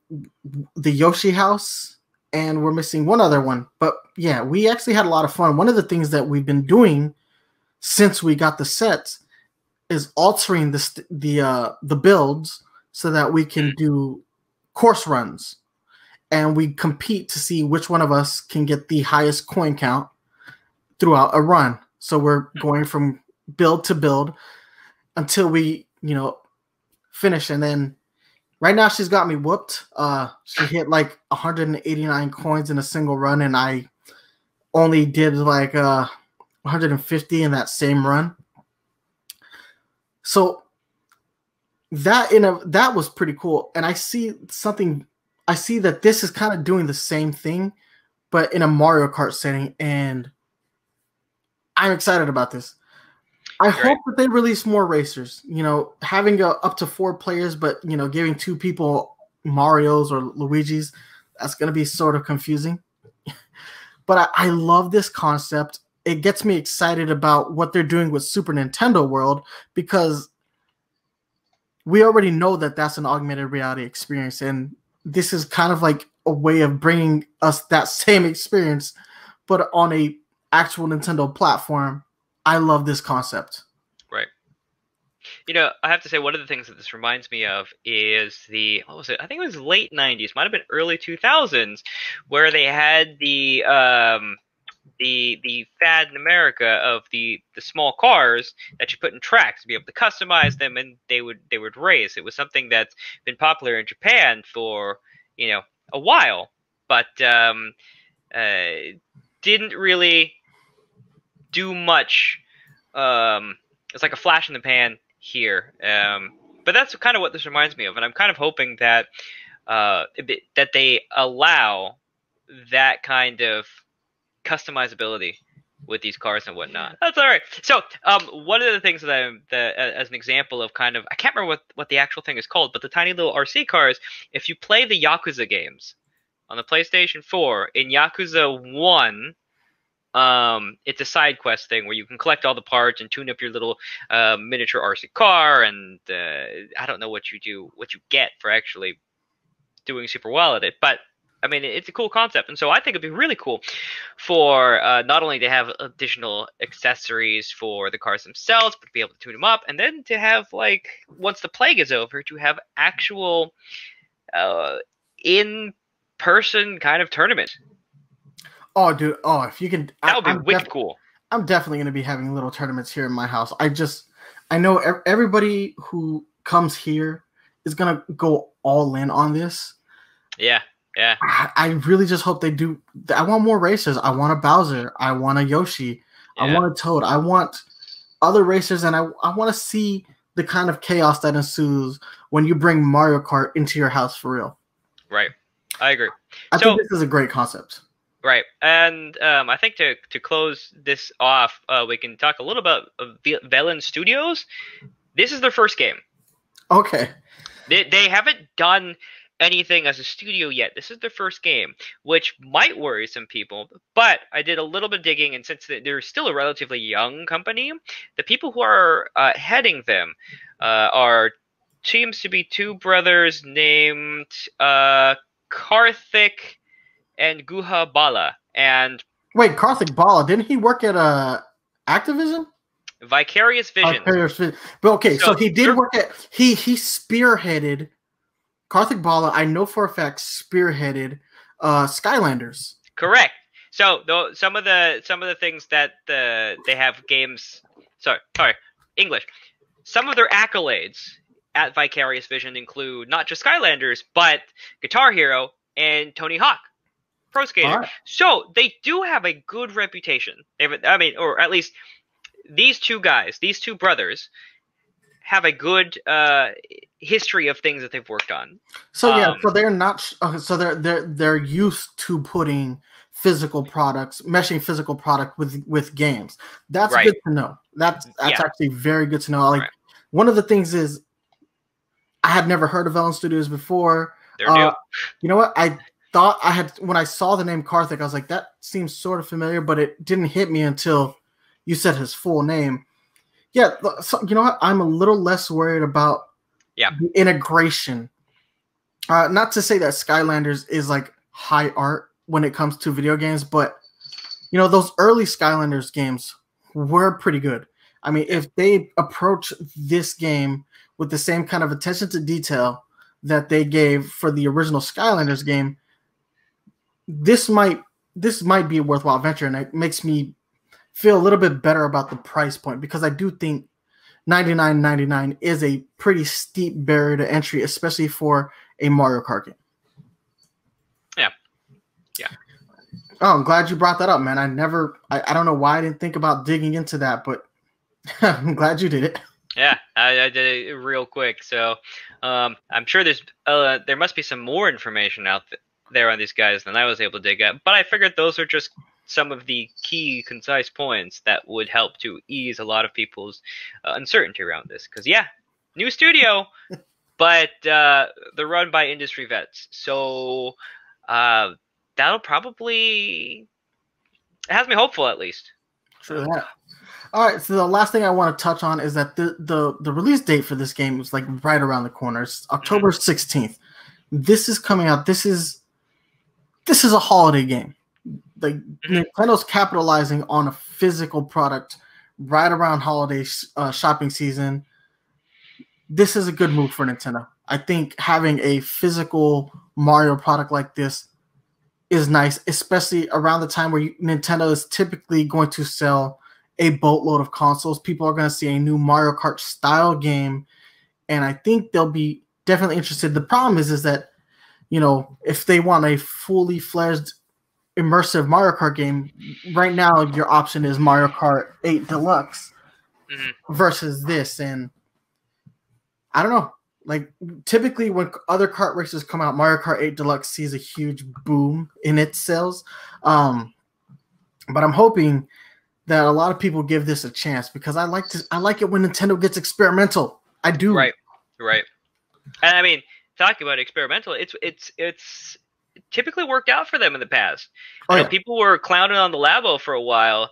the Yoshi house, and we're missing one other one. But yeah, we actually had a lot of fun. One of the things that we've been doing since we got the sets is altering the builds so that we can do course runs, and we compete to see which one of us can get the highest coin count throughout a run. So we're going from build to build until we, finish. And then right now she's got me whooped. She hit like 189 coins in a single run, and I only did like 150 in that same run. So that was pretty cool. And I see that this is kind of doing the same thing, but in a Mario Kart setting, and I'm excited about this. I hope that they release more racers, having up to 4 players, but giving 2 people Marios or Luigis, that's going to be sort of confusing. But I love this concept. It gets me excited about what they're doing with Super Nintendo World, because we already know that that's an augmented reality experience, and this is kind of like a way of bringing us that same experience, but on a actual Nintendo platform. I love this concept. Right. I have to say, one of the things that this reminds me of is what was it? I think it was late 90s, might have been early 2000s, where they had the fad in America of the small cars that you put in tracks to be able to customize them, and they would race. It was something that's been popular in Japan for a while, but didn't really do much. It's like a flash in the pan here, but that's kind of what this reminds me of, and I'm kind of hoping that that they allow that kind of customizability with these cars and whatnot. That's all right. So, one of the things that as an example of kind of, I can't remember what the actual thing is called, but the tiny little RC cars, if you play the Yakuza games on the PlayStation 4, in Yakuza 1, it's a side quest thing where you can collect all the parts and tune up your little miniature RC car, and I don't know what you get for actually doing super well at it, but I mean, it's a cool concept, and so I think it'd be really cool for not only to have additional accessories for the cars themselves, but to be able to tune them up, and then to have, like, once the plague is over, to have actual in-person kind of tournament. Oh, dude! Oh, if you can, that would be wicked cool. I'm definitely going to be having little tournaments here in my house. I know everybody who comes here is going to go all in on this. Yeah. Yeah, I really just hope they do. I want more racers. I want a Bowser. I want a Yoshi. Yeah. I want a Toad. I want other racers, and I want to see the kind of chaos that ensues when you bring Mario Kart into your house for real. Right. I agree. I think this is a great concept. Right. And I think to close this off, we can talk a little about Velen Studios. This is their first game. Okay. They haven't done anything as a studio yet. This is their first game, which might worry some people. But I did a little bit of digging, and since they're still a relatively young company, the people who are heading them seems to be two brothers named Karthik and Guha Bala. And wait, Karthik Bala, didn't he work at Activision? Vicarious Vision. But okay, so he did work at he spearheaded Karthik Bala. I know for a fact spearheaded Skylanders. Correct. So some of the things that they have games. Sorry, English. Some of their accolades at Vicarious Vision include not just Skylanders, but Guitar Hero and Tony Hawk Pro Skater. Right. So they do have a good reputation. Or at least these two brothers, have a good history of things that they've worked on. So yeah, so they're not. So they're used to putting physical products, meshing physical product with games. That's good to know. That's actually very good to know. Like one of the things is, I had never heard of Velen Studios before. They're new. You know what? I thought I had when I saw the name Karthik, I was like, that seems sort of familiar, but it didn't hit me until you said his full name. Yeah, so, you know what? I'm a little less worried about the integration. Not to say that Skylanders is like high art when it comes to video games, but you know, those early Skylanders games were pretty good. I mean, if they approach this game with the same kind of attention to detail that they gave for the original Skylanders game, this might be a worthwhile venture, and it makes me feel a little bit better about the price point, because I do think $99.99 is a pretty steep barrier to entry, especially for a Mario Kart game. Yeah. Oh, I'm glad you brought that up, man. I don't know why I didn't think about digging into that, but I'm glad you did it. Yeah, I did it real quick. So I'm sure there must be some more information out there on these guys than I was able to dig up. But I figured those are just some of the key, concise points that would help to ease a lot of people's uncertainty around this. Because, new studio, but they're run by industry vets. So that'll probably... It has me hopeful, at least. True that. All right, so the last thing I want to touch on is that the release date for this game is like right around the corner. It's October 16th. This is coming out. This is a holiday game. Like Nintendo's capitalizing on a physical product right around holiday shopping season. This is a good move for Nintendo. I think having a physical Mario product like this is nice, especially around the time where Nintendo is typically going to sell a boatload of consoles. People are going to see a new Mario Kart style game, and I think they'll be definitely interested. The problem is that, you know, if they want a fully fledged immersive Mario Kart game, right now your option is Mario Kart 8 Deluxe versus this, and I don't know. Like, typically when other kart races come out, Mario Kart 8 Deluxe sees a huge boom in its sales. But I'm hoping that a lot of people give this a chance, because I like it when Nintendo gets experimental. I do. Right. And I mean, talking about experimental, it's typically worked out for them in the past. People were clowning on the Labo for a while,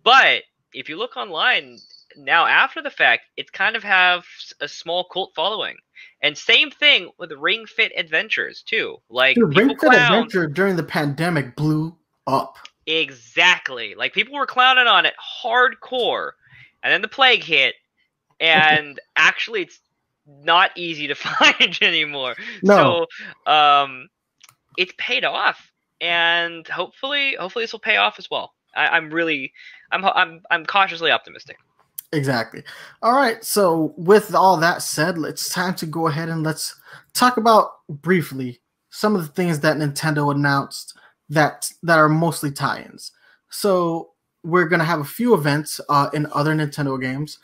but if you look online now after the fact, it kind of have a small cult following. And same thing with Ring Fit Adventures too. Like, Ring Fit Adventure during the pandemic blew up. Exactly. Like, people were clowning on it hardcore, and then the plague hit, and actually it's not easy to find anymore. No. So it's paid off, and hopefully this will pay off as well. I'm cautiously optimistic. Exactly. All right. So with all that said, it's time to go ahead and let's talk about briefly some of the things that Nintendo announced that are mostly tie-ins. So we're going to have a few events in other Nintendo games.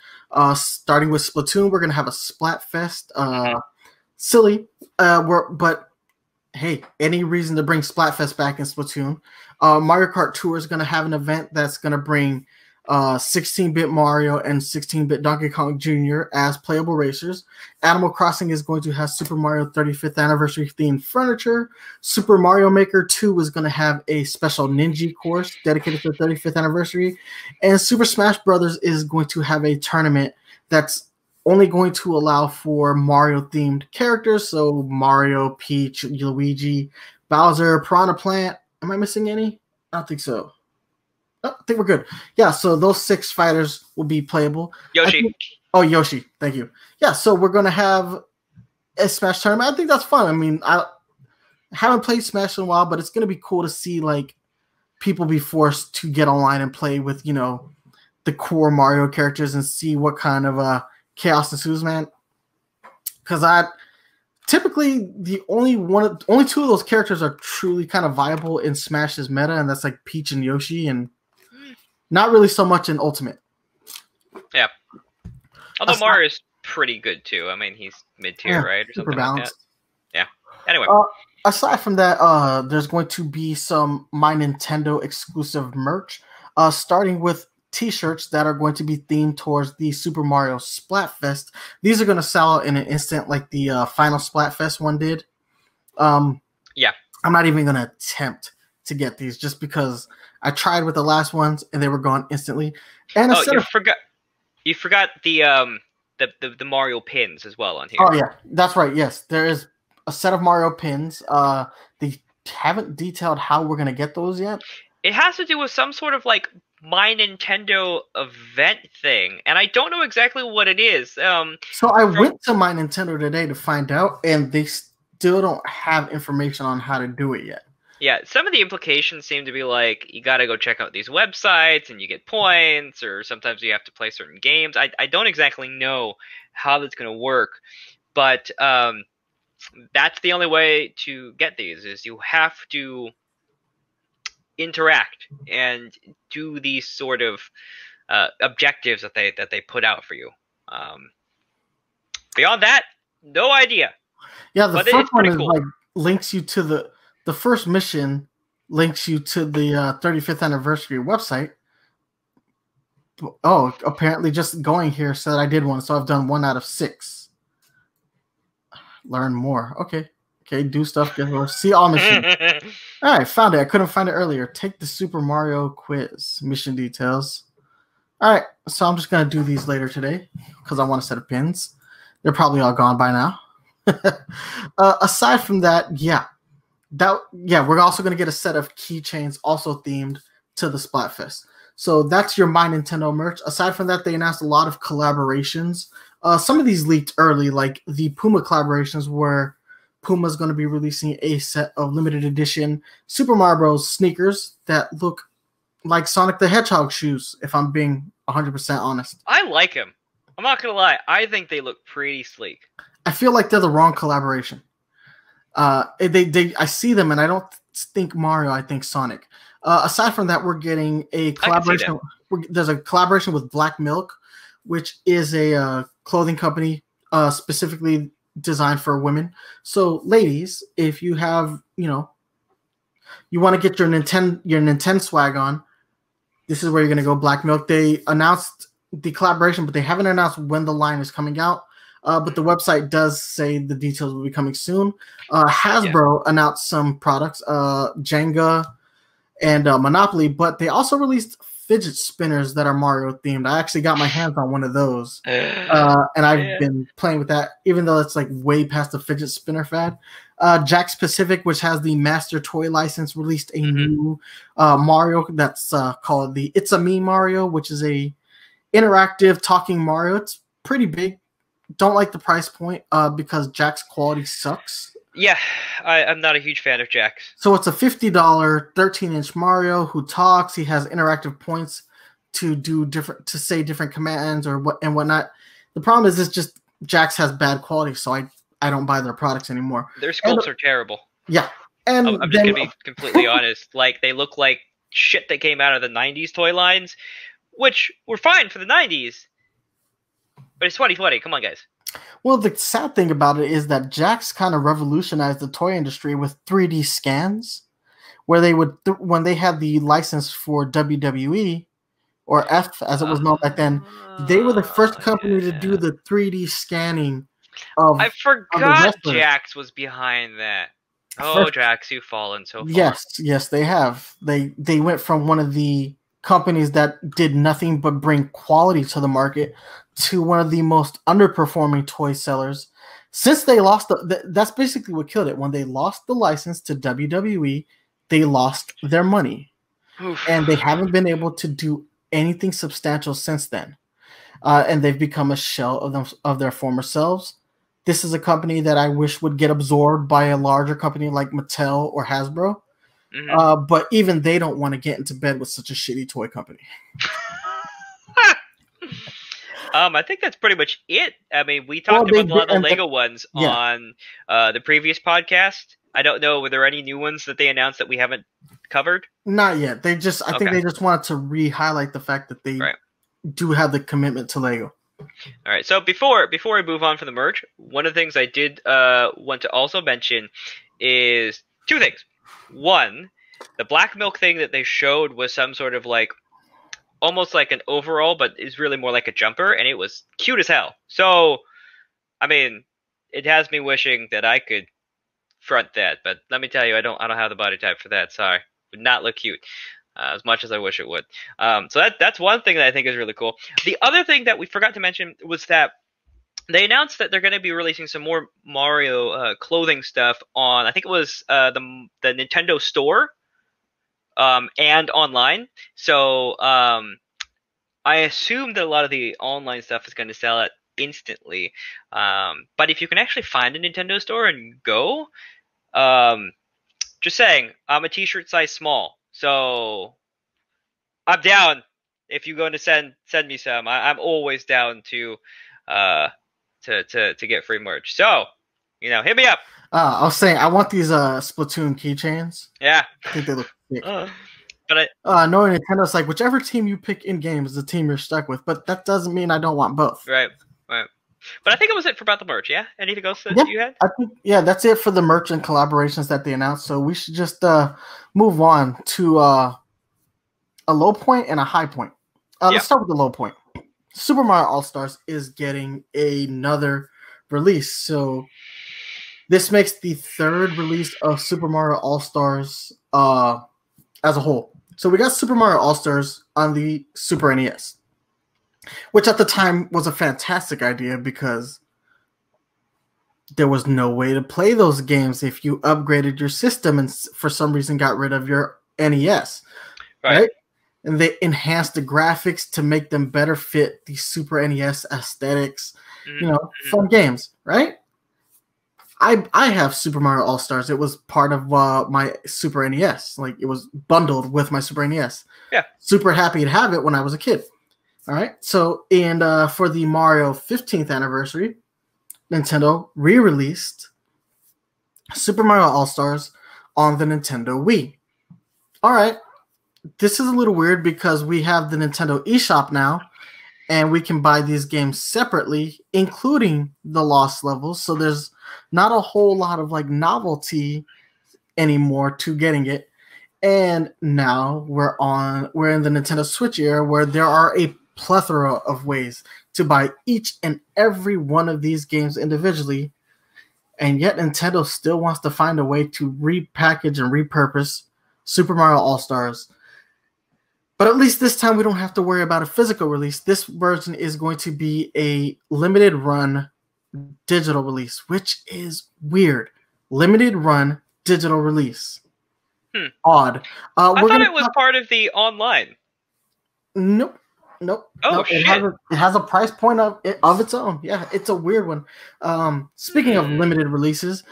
Starting with Splatoon, we're going to have a Splatfest. Silly, but hey, any reason to bring Splatfest back in Splatoon. Mario Kart Tour is going to have an event that's going to bring 16-bit Mario and 16-bit Donkey Kong Jr. as playable racers. Animal Crossing is going to have Super Mario 35th Anniversary themed furniture. Super Mario Maker 2 is going to have a special Ninja course dedicated to the 35th anniversary. And Super Smash Brothers is going to have a tournament that's only going to allow for Mario-themed characters. So Mario, Peach, Luigi, Bowser, Piranha Plant. Am I missing any? I don't think so. Oh, I think we're good. Yeah, so those 6 fighters will be playable. Yoshi. Yoshi. Thank you. Yeah, so we're going to have a Smash tournament. I think that's fun. I mean, I haven't played Smash in a while, but it's going to be cool to see, like, people be forced to get online and play with, you know, the core Mario characters and see what kind of chaos ensues, man. Because typically the only 2 of those characters are truly kind of viable in Smash's meta, and that's like Peach and Yoshi, and not really so much in Ultimate. Yeah. Although Mario's pretty good too. I mean, he's mid-tier, right? Or something balanced. Like that. Yeah. Anyway. Aside from that, there's going to be some My Nintendo exclusive merch, starting with T-shirts that are going to be themed towards the Super Mario Splatfest. These are going to sell out in an instant, like the final Splatfest one did. Yeah. I'm not even going to attempt to get these just because I tried with the last ones and they were gone instantly. And you forgot the Mario pins as well on here. Oh yeah, that's right. Yes, there is a set of Mario pins. They haven't detailed how we're going to get those yet. It has to do with some sort of like My Nintendo event thing, and I don't know exactly what it is. So I went to My Nintendo today to find out, and they still don't have information on how to do it yet. Yeah, some of the implications seem to be like, you gotta go check out these websites, and you get points, or sometimes you have to play certain games. I don't exactly know how that's going to work, but that's the only way to get these, is you have to interact and do these sort of objectives that they put out for you. Beyond that, no idea. Yeah, the first one is cool. Like links you to the first mission, links you to the 35th anniversary website. Oh, apparently just going here said I did one, so I've done 1 out of 6. Learn more. Okay, do stuff, get more. See all missions. All right, found it. I couldn't find it earlier. Take the Super Mario quiz. Mission details. All right, so I'm just going to do these later today because I want a set of pins. They're probably all gone by now. Aside from that, we're also going to get a set of keychains also themed to the Splatfest. So that's your My Nintendo merch. Aside from that, they announced a lot of collaborations. Some of these leaked early, like the Puma collaborations, where Puma's going to be releasing a set of limited edition Super Mario Bros. Sneakers that look like Sonic the Hedgehog shoes, if I'm being 100% honest. I like them. I'm not going to lie. I think they look pretty sleek. I feel like they're the wrong collaboration. I see them, and I don't think Mario, I think Sonic. Aside from that, we're getting a collaboration. There's a collaboration with Black Milk, which is a clothing company specifically designed for women. So, ladies, if you have, you want to get your Nintendo swag on, this is where you're going to go. Black Milk. They announced the collaboration, but they haven't announced when the line is coming out. But the website does say the details will be coming soon. Hasbro announced some products, Jenga and Monopoly, but they also released fidget spinners that are Mario themed. I actually got my hands on one of those, and I've been playing with that, even though it's like way past the fidget spinner fad. Jakks Pacific, which has the Master Toy license, released a new Mario that's called the It's a Me Mario, which is a interactive talking Mario. It's pretty big. Don't like the price point because Jakks quality sucks. Yeah, I'm not a huge fan of Jakks. So it's a $50 13-inch Mario who talks. He has interactive points to say different commands or whatnot. The problem is it's just Jakks has bad quality, so I don't buy their products anymore. Their sculpts are terrible. Yeah, and I'm just gonna be completely honest. Like, they look like shit that came out of the 90s toy lines, which were fine for the 90s. But it's 2020. Come on, guys. Well, the sad thing about it is that Jakks kind of revolutionized the toy industry with 3D scans, where they would, when they had the license for WWE, or F as it was known back then, they were the first company to do the 3D scanning of. I forgot Jakks was behind that. Oh, Jakks, you've fallen so far. Yes, they have. They went from one of the companies that did nothing but bring quality to the market to one of the most underperforming toy sellers. Since they lost that's basically what killed it. When they lost the license to WWE, they lost their money. Oof. And they haven't been able to do anything substantial since then. And they've become a shell of their former selves. This is a company that I wish would get absorbed by a larger company like Mattel or Hasbro. Mhm. But even they don't want to get into bed with such a shitty toy company. I think that's pretty much it. I mean, we talked about a lot of the Lego ones yeah. on the previous podcast. I don't know, were there any new ones that they announced that we haven't covered? Not yet. I think they just wanted to re-highlight the fact that they do have the commitment to Lego. All right. So before we move on from the merch, one of the things I did want to also mention is two things. One, the black milk thing that they showed was some sort of like almost like an overall, but it's really more like a jumper, and it was cute as hell. So, I mean, it has me wishing that I could front that, but let me tell you, I don't have the body type for that. Sorry, would not look cute as much as I wish it would. So that's one thing that I think is really cool. The other thing that we forgot to mention was that they announced that they're going to be releasing some more Mario clothing stuff on, I think it was the Nintendo Store and online. So I assume that a lot of the online stuff is going to sell it instantly. But if you can actually find a Nintendo Store and go, just saying, I'm a t-shirt size small. So I'm down if you're going to send me some. I'm always down to get free merch. So, hit me up. I was saying I want these Splatoon keychains. Yeah. I think they look sick. But knowing Nintendo's like whichever team you pick in game is the team you're stuck with, but that doesn't mean I don't want both. Right. But I think it was it for about the merch, yeah? Anything else that you had? I think that's it for the merch and collaborations that they announced. So we should just move on to a low point and a high point. Let's start with the low point. Super Mario All-Stars is getting another release. So this makes the third release of Super Mario All-Stars as a whole. So we got Super Mario All-Stars on the Super NES, which at the time was a fantastic idea because there was no way to play those games if you upgraded your system and for some reason got rid of your NES, right? And they enhanced the graphics to make them better fit the Super NES aesthetics, fun games, right? I have Super Mario All-Stars. It was part of my Super NES. Like, it was bundled with my Super NES. Yeah. Super happy to have it when I was a kid. All right. So, and for the Mario 15th anniversary, Nintendo re-released Super Mario All-Stars on the Nintendo Wii. All right. This is a little weird because we have the Nintendo eShop now, and we can buy these games separately, including the lost levels. So there's not a whole lot of like novelty anymore to getting it. And now we're in the Nintendo Switch era where there are a plethora of ways to buy each and every one of these games individually. And yet Nintendo still wants to find a way to repackage and repurpose Super Mario All-Stars. But at least this time we don't have to worry about a physical release. This version is going to be a limited run digital release, which is weird. Limited run digital release. Odd. I thought it was part of the online. Nope. Oh, nope. shit. It has a price point of its own. Yeah, it's a weird one. Speaking of limited releases,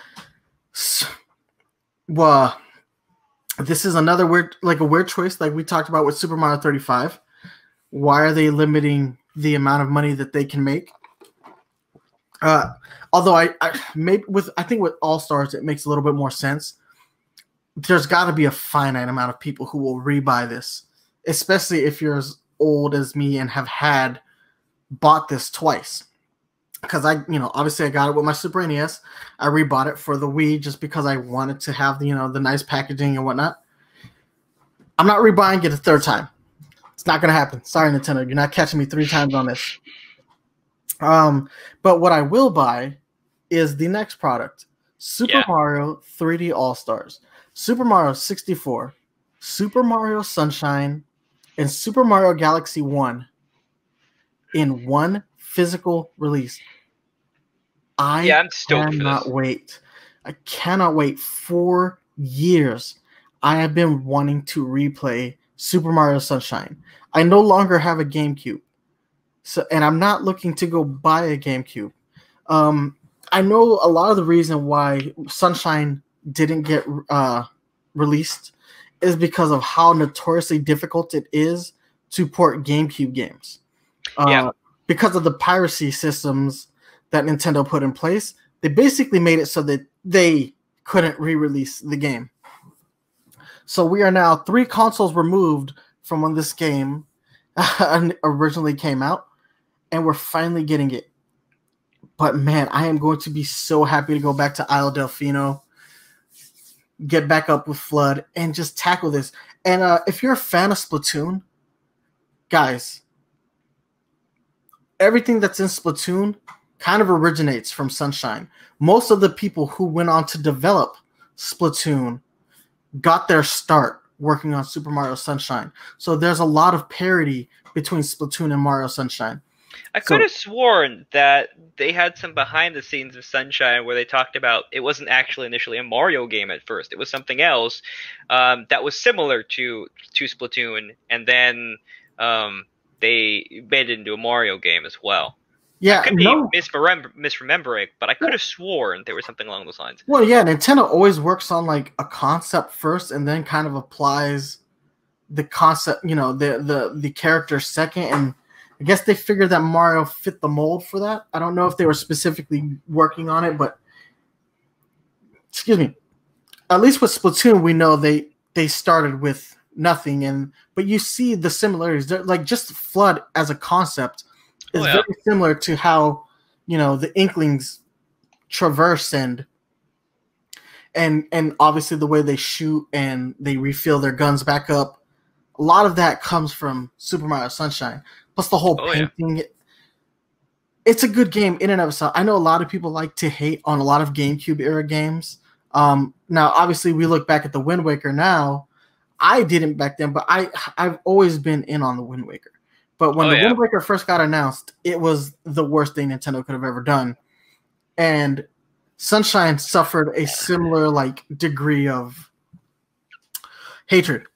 this is another weird choice like we talked about with Super Mario 35. Why are they limiting the amount of money that they can make? Although I think with All-Stars it makes a little bit more sense. there's got to be a finite amount of people who will rebuy this, especially if you're as old as me and have bought this twice. Because obviously I got it with my Super NES. I rebought it for the Wii just because I wanted to have the nice packaging and whatnot. I'm not rebuying it a third time. It's not going to happen. Sorry, Nintendo. You're not catching me 3 times on this. But what I will buy is the next product. Super Mario 3D All-Stars. Super Mario 64. Super Mario Sunshine. And Super Mario Galaxy 1 in one physical release. I'm stoked for this. Wait. I cannot wait. 4 years I have been wanting to replay Super Mario Sunshine. I no longer have a GameCube. And I'm not looking to go buy a GameCube. I know a lot of the reason why Sunshine didn't get released is because of how notoriously difficult it is to port GameCube games. Because of the piracy systems that Nintendo put in place, they basically made it so that they couldn't re-release the game. So we are now 3 consoles removed from when this game originally came out, and we're finally getting it. But man, I am going to be so happy to go back to Isle Delfino, get back up with Flood, and just tackle this. And if you're a fan of Splatoon, guys, everything that's in Splatoon kind of originates from Sunshine. Most of the people who went on to develop Splatoon got their start working on Super Mario Sunshine. So there's a lot of parity between Splatoon and Mario Sunshine. I could have sworn that they had some behind the scenes of Sunshine where they talked about it wasn't actually initially a Mario game at first. It was something else that was similar to Splatoon, and then they made it into a Mario game as well. Yeah, I could be misremembering, but I could have sworn there was something along those lines. Well, yeah, Nintendo always works on like a concept first and then kind of applies the concept, the character second, and I guess they figured that Mario fit the mold for that. I don't know if they were specifically working on it, but excuse me. At least with Splatoon, we know they started with nothing, but you see the similarities. They're, like, just Flood as a concept is very similar to how the Inklings traverse and obviously the way they shoot and they refill their guns back up. A lot of that comes from Super Mario Sunshine. Plus the whole painting. It's a good game in and of itself. I know a lot of people like to hate on a lot of GameCube era games. Now, obviously, we look back at the Wind Waker now. I didn't back then, but I've always been in on the Wind Waker. But when the Wind Waker first got announced, it was the worst thing Nintendo could have ever done. And Sunshine suffered a similar degree of hatred.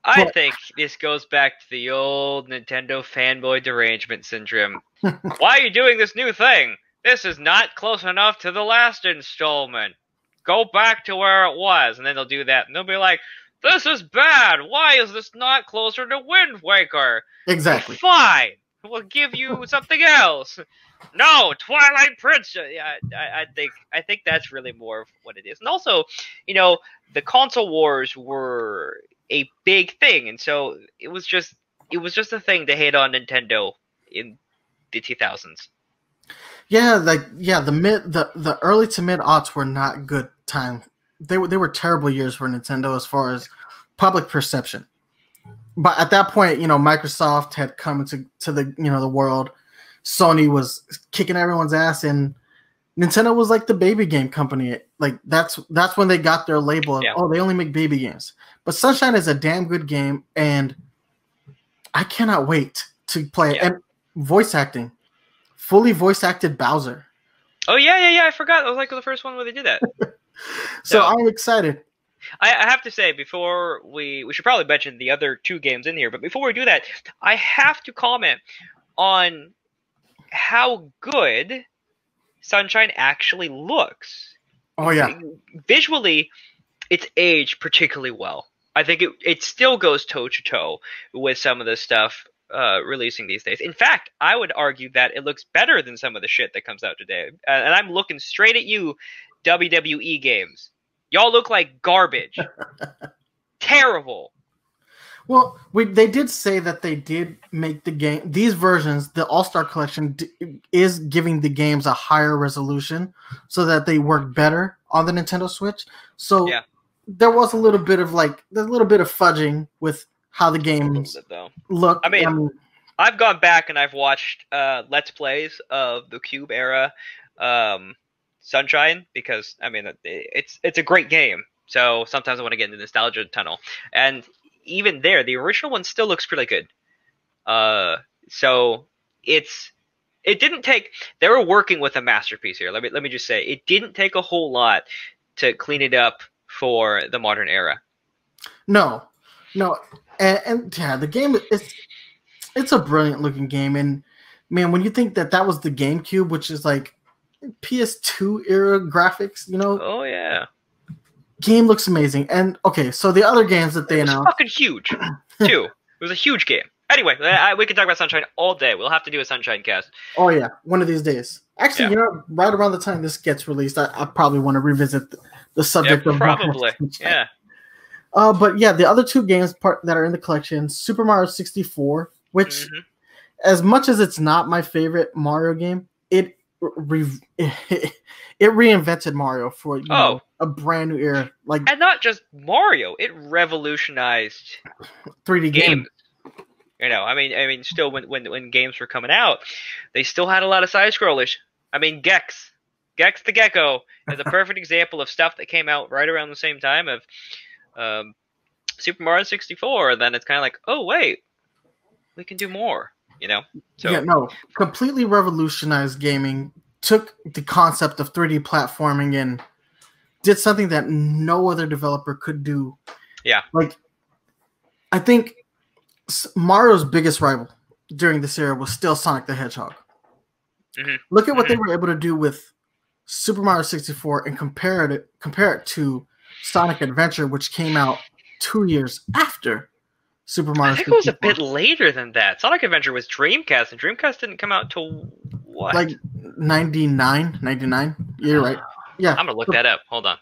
I think this goes back to the old Nintendo fanboy derangement syndrome. Why are you doing this new thing? This is not close enough to the last installment. Go back to where it was. And then they'll do that. And they'll be like, this is bad. Why is this not closer to Wind Waker? Exactly. Fine. We'll give you something else. No, Twilight Princess. Yeah, I think that's really more of what it is. And also, the console wars were a big thing, and so it was just a thing to hate on Nintendo in the 2000s. Yeah, the early to mid aughts were not good time. They were terrible years for Nintendo as far as public perception. But at that point, Microsoft had come into the world. Sony was kicking everyone's ass, and Nintendo was like the baby game company. Like that's when they got their label of, they only make baby games. But Sunshine is a damn good game, and I cannot wait to play it. And voice acting. Fully voice acted Bowser. Oh yeah, I forgot. That was like the first one where they did that. So I'm excited. I have to say, before we should probably mention the other 2 games in here, but before we do that, I have to comment on how good Sunshine actually looks. Oh yeah. Visually, it's aged particularly well. I think it still goes toe-to-toe with some of the stuff releasing these days. In fact, I would argue that it looks better than some of the shit that comes out today. And I'm looking straight at you, WWE games. Y'all look like garbage. Terrible. Well, they did say that they did make the game. These versions, the All-Star Collection, is giving the games a higher resolution so that they work better on the Nintendo Switch. So Yeah. there was a little bit of fudging with how the games look. I mean, I've gone back and I've watched Let's Plays of the Cube era Sunshine because I mean it's a great game. So sometimes I want to get into the nostalgia tunnel, and even there, the original one still looks pretty good. So it didn't take. They were working with a masterpiece here. Let me just say, it didn't take a whole lot to clean it up for the modern era. No, and yeah, the game it's a brilliant looking game, and man, when you think that was the GameCube, which is like PS2 era graphics, you know? Oh yeah. Game looks amazing. And okay, so the other games that they announced, fucking huge too. It was a huge game. Anyway, we can talk about Sunshine all day. We'll have to do a Sunshine cast. Oh yeah, one of these days. Actually, Yeah. you know, right around the time this gets released, I probably want to revisit the subject of probably. Yeah. But yeah, the other two games that are in the collection, Super Mario 64, which, as much as it's not my favorite Mario game, it reinvented Mario for know, a brand new era. Like, and not just Mario, it revolutionized 3D games. You know, I mean, still when games were coming out, they still had a lot of side scrollers. I mean, Gex the Gecko is a perfect example of stuff that came out right around the same time of Super Mario 64. And then it's kind of like, oh wait, we can do more. You know? So yeah, no, completely revolutionized gaming. Took the concept of 3D platforming and did something that no other developer could do. Yeah, like I think Mario's biggest rival during this era was still Sonic the Hedgehog. Look at what they were able to do with Super Mario 64 and compare it to Sonic Adventure, which came out 2 years after Super Mario 64. I think it was a bit later than that. Sonic Adventure was Dreamcast, and Dreamcast didn't come out till what? Like 99? You're right. Yeah. I'm going to look that up. Hold on.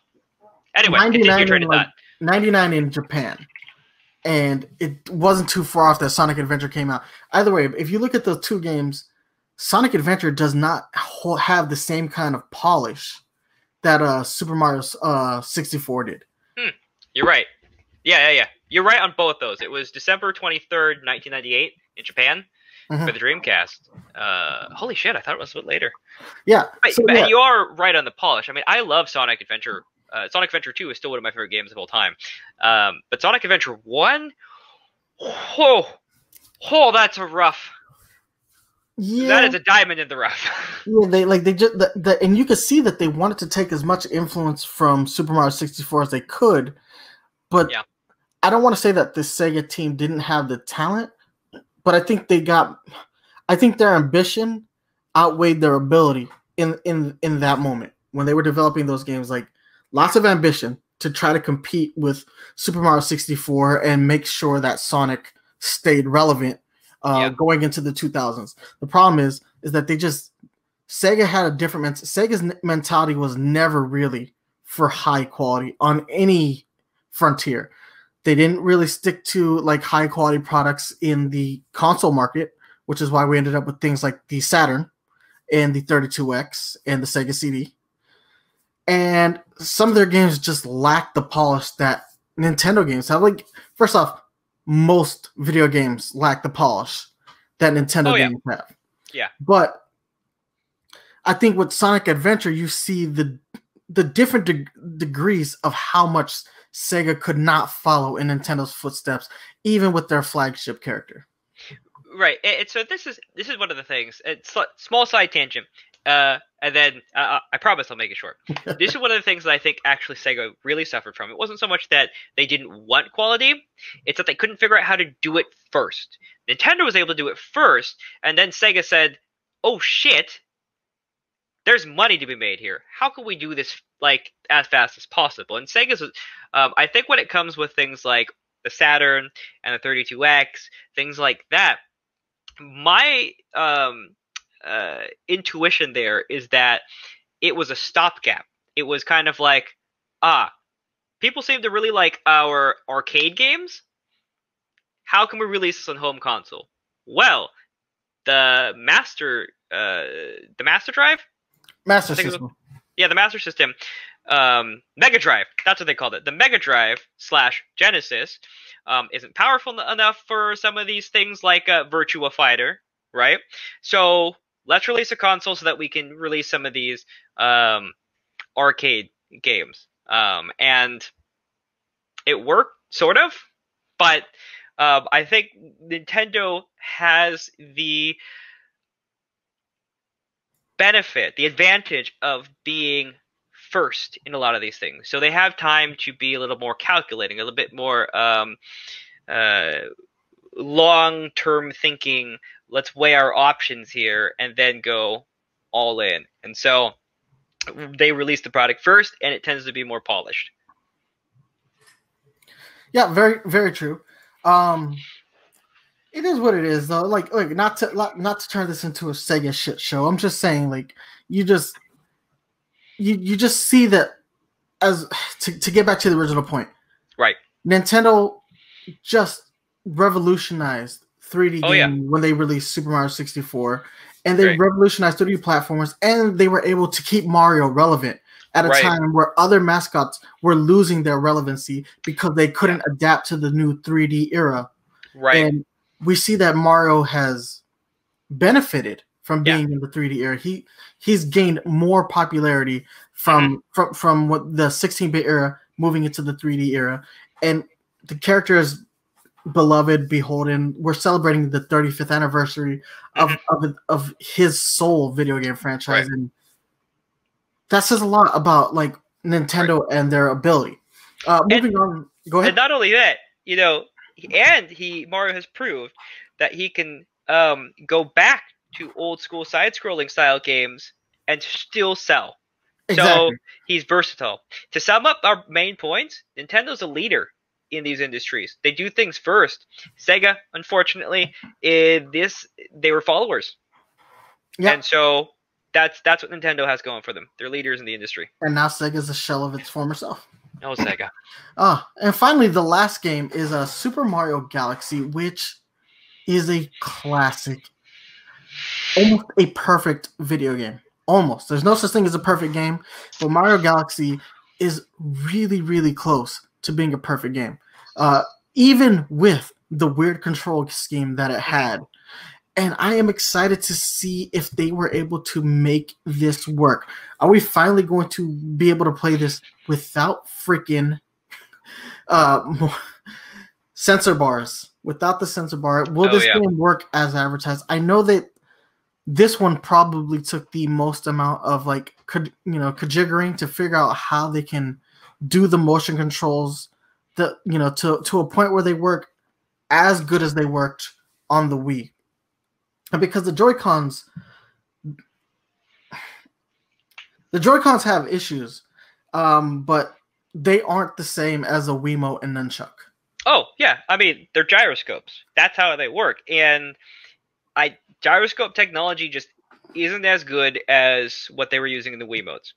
Anyway, continue your train of thought. 99 in Japan. And it wasn't too far off that Sonic Adventure came out. Either way, if you look at those two games, Sonic Adventure does not have the same kind of polish that Super Mario 64 did. You're right. Yeah. You're right on both those. It was December 23rd, 1998 in Japan for the Dreamcast. Holy shit, I thought it was a bit later. Yeah. But you are right on the polish. I mean, I love Sonic Adventure. Sonic Adventure 2 is still one of my favorite games of all time. But Sonic Adventure 1, that's a rough. Yeah. That is a diamond in the rough. Yeah, they just and you could see that they wanted to take as much influence from Super Mario 64 as they could, but I don't want to say that the Sega team didn't have the talent, but I think their ambition outweighed their ability in that moment when they were developing those games. Like, lots of ambition to try to compete with Super Mario 64 and make sure that Sonic stayed relevant going into the 2000s. The problem is that Sega had a different Sega's mentality was never really for high quality on any frontier. They didn't really stick to like high quality products in the console market, which is why we ended up with things like the Saturn and the 32X and the Sega CD. And some of their games just lack the polish that Nintendo games have. Like, first off, most video games lack the polish that Nintendo games have. Yeah. But I think with Sonic Adventure, you see the different degrees of how much Sega could not follow in Nintendo's footsteps, even with their flagship character. Right. So this is one of the things. It's small side tangent. And then I promise I'll make it short. This is one of the things that I think actually Sega really suffered from. It wasn't so much that they didn't want quality, it's that they couldn't figure out how to do it first. Nintendo was able to do it first, and then Sega said, oh shit, there's money to be made here. How can we do this like as fast as possible? And Sega's, I think when it comes with things like the Saturn and the 32X, things like that, my intuition there is that it was a stopgap. It was kind of like, people seem to really like our arcade games. How can we release this on home console? Well, the Master Drive? Master System. Yeah, the Master System. Mega Drive. That's what they called it. The Mega Drive / Genesis isn't powerful enough for some of these things like Virtua Fighter, right? So let's release a console so that we can release some of these arcade games. And it worked, sort of, but I think Nintendo has the benefit, the advantage of being first in a lot of these things. So they have time to be a little more calculating, a little bit more long-term thinking. Let's weigh our options here and then go all in. And so they release the product first, and it tends to be more polished. Yeah, very, very true. It is what it is, though. Like not to turn this into a Sega shit show. I'm just saying, like, you just see that as to get back to the original point. Right. Nintendo just revolutionized 3D Oh, gaming when they released Super Mario 64, and they revolutionized 3D platformers, and they were able to keep Mario relevant at a time where other mascots were losing their relevancy because they couldn't adapt to the new 3D era. Right. And we see that Mario has benefited from being in the 3D era. He's gained more popularity from what the 16-bit era moving into the 3D era, and the character is beloved, beholden. We're celebrating the 35th anniversary of his sole video game franchise, and that says a lot about like Nintendo and their ability. Moving on, go ahead. And not only that, you know, Mario has proved that he can go back to old school side-scrolling style games and still sell. Exactly. So he's versatile. To sum up our main points, Nintendo's a leader in these industries. They do things first. Sega, unfortunately, they were followers. Yep. And so that's what Nintendo has going for them. They're leaders in the industry. And now Sega's a shell of its former self. No, Sega. And finally, the last game is Super Mario Galaxy, which is a classic, almost a perfect video game. Almost. There's no such thing as a perfect game, but Mario Galaxy is really, really close to being a perfect game. Even with the weird control scheme that it had. And I am excited to see if they were able to make this work. Are we finally going to be able to play this without freaking sensor bars? Without the sensor bar, will this game work as advertised? I know that this one probably took the most amount of conjiggering to figure out how they can do the motion controls to a point where they work as good as they worked on the Wii. And because the Joy-Cons have issues, but they aren't the same as a Wiimote and Nunchuck. Oh, yeah. I mean, they're gyroscopes. That's how they work. And gyroscope technology just isn't as good as what they were using in the Wiimotes.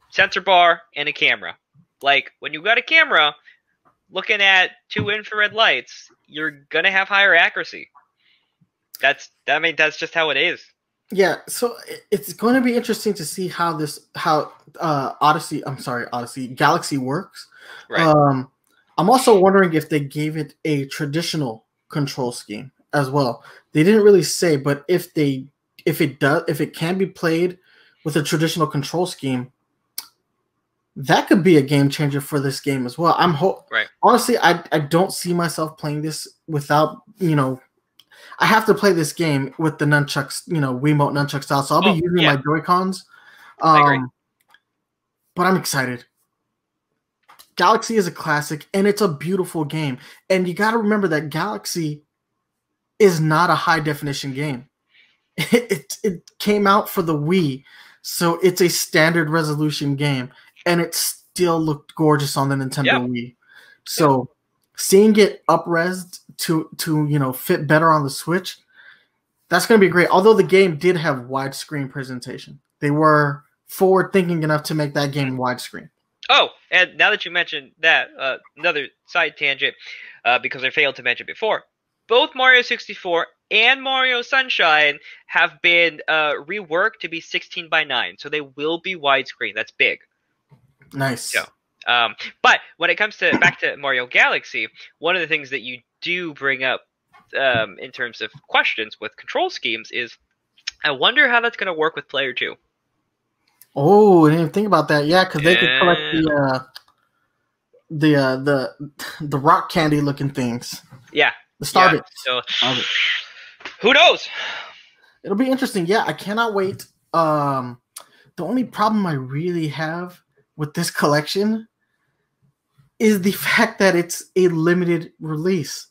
Sensor bar and a camera. Like, when you got a camera looking at 2 infrared lights, you're going to have higher accuracy. That's just how it is. Yeah, so it's going to be interesting to see how Galaxy works. Right. I'm also wondering if they gave it a traditional control scheme as well. They didn't really say, but if it can be played with a traditional control scheme, that could be a game changer for this game as well. Honestly, I don't see myself playing this without, I have to play this game with the nunchucks, Wiimote nunchuck style. So I'll be using my Joy-Cons. I agree. But I'm excited. Galaxy is a classic, and it's a beautiful game. And you got to remember that Galaxy is not a high-definition game. It came out for the Wii, so it's a standard resolution game, and it still looked gorgeous on the Nintendo Wii. So seeing it up-resed to fit better on the Switch, that's going to be great. Although the game did have widescreen presentation. They were forward-thinking enough to make that game widescreen. Oh, and now that you mentioned that, another side tangent, because I failed to mention before, both Mario 64 and Mario Sunshine have been reworked to be 16:9, so they will be widescreen. That's big. Nice. Yeah. But when it comes to back to Mario Galaxy, one of the things that you do bring up in terms of questions with control schemes is, I wonder how that's going to work with Player 2. Oh, I didn't even think about that. Yeah, because they could collect the rock candy looking things. Yeah. The Star Bits. So, who knows? It'll be interesting. Yeah, I cannot wait. The only problem I really have with this collection is the fact that it's a limited release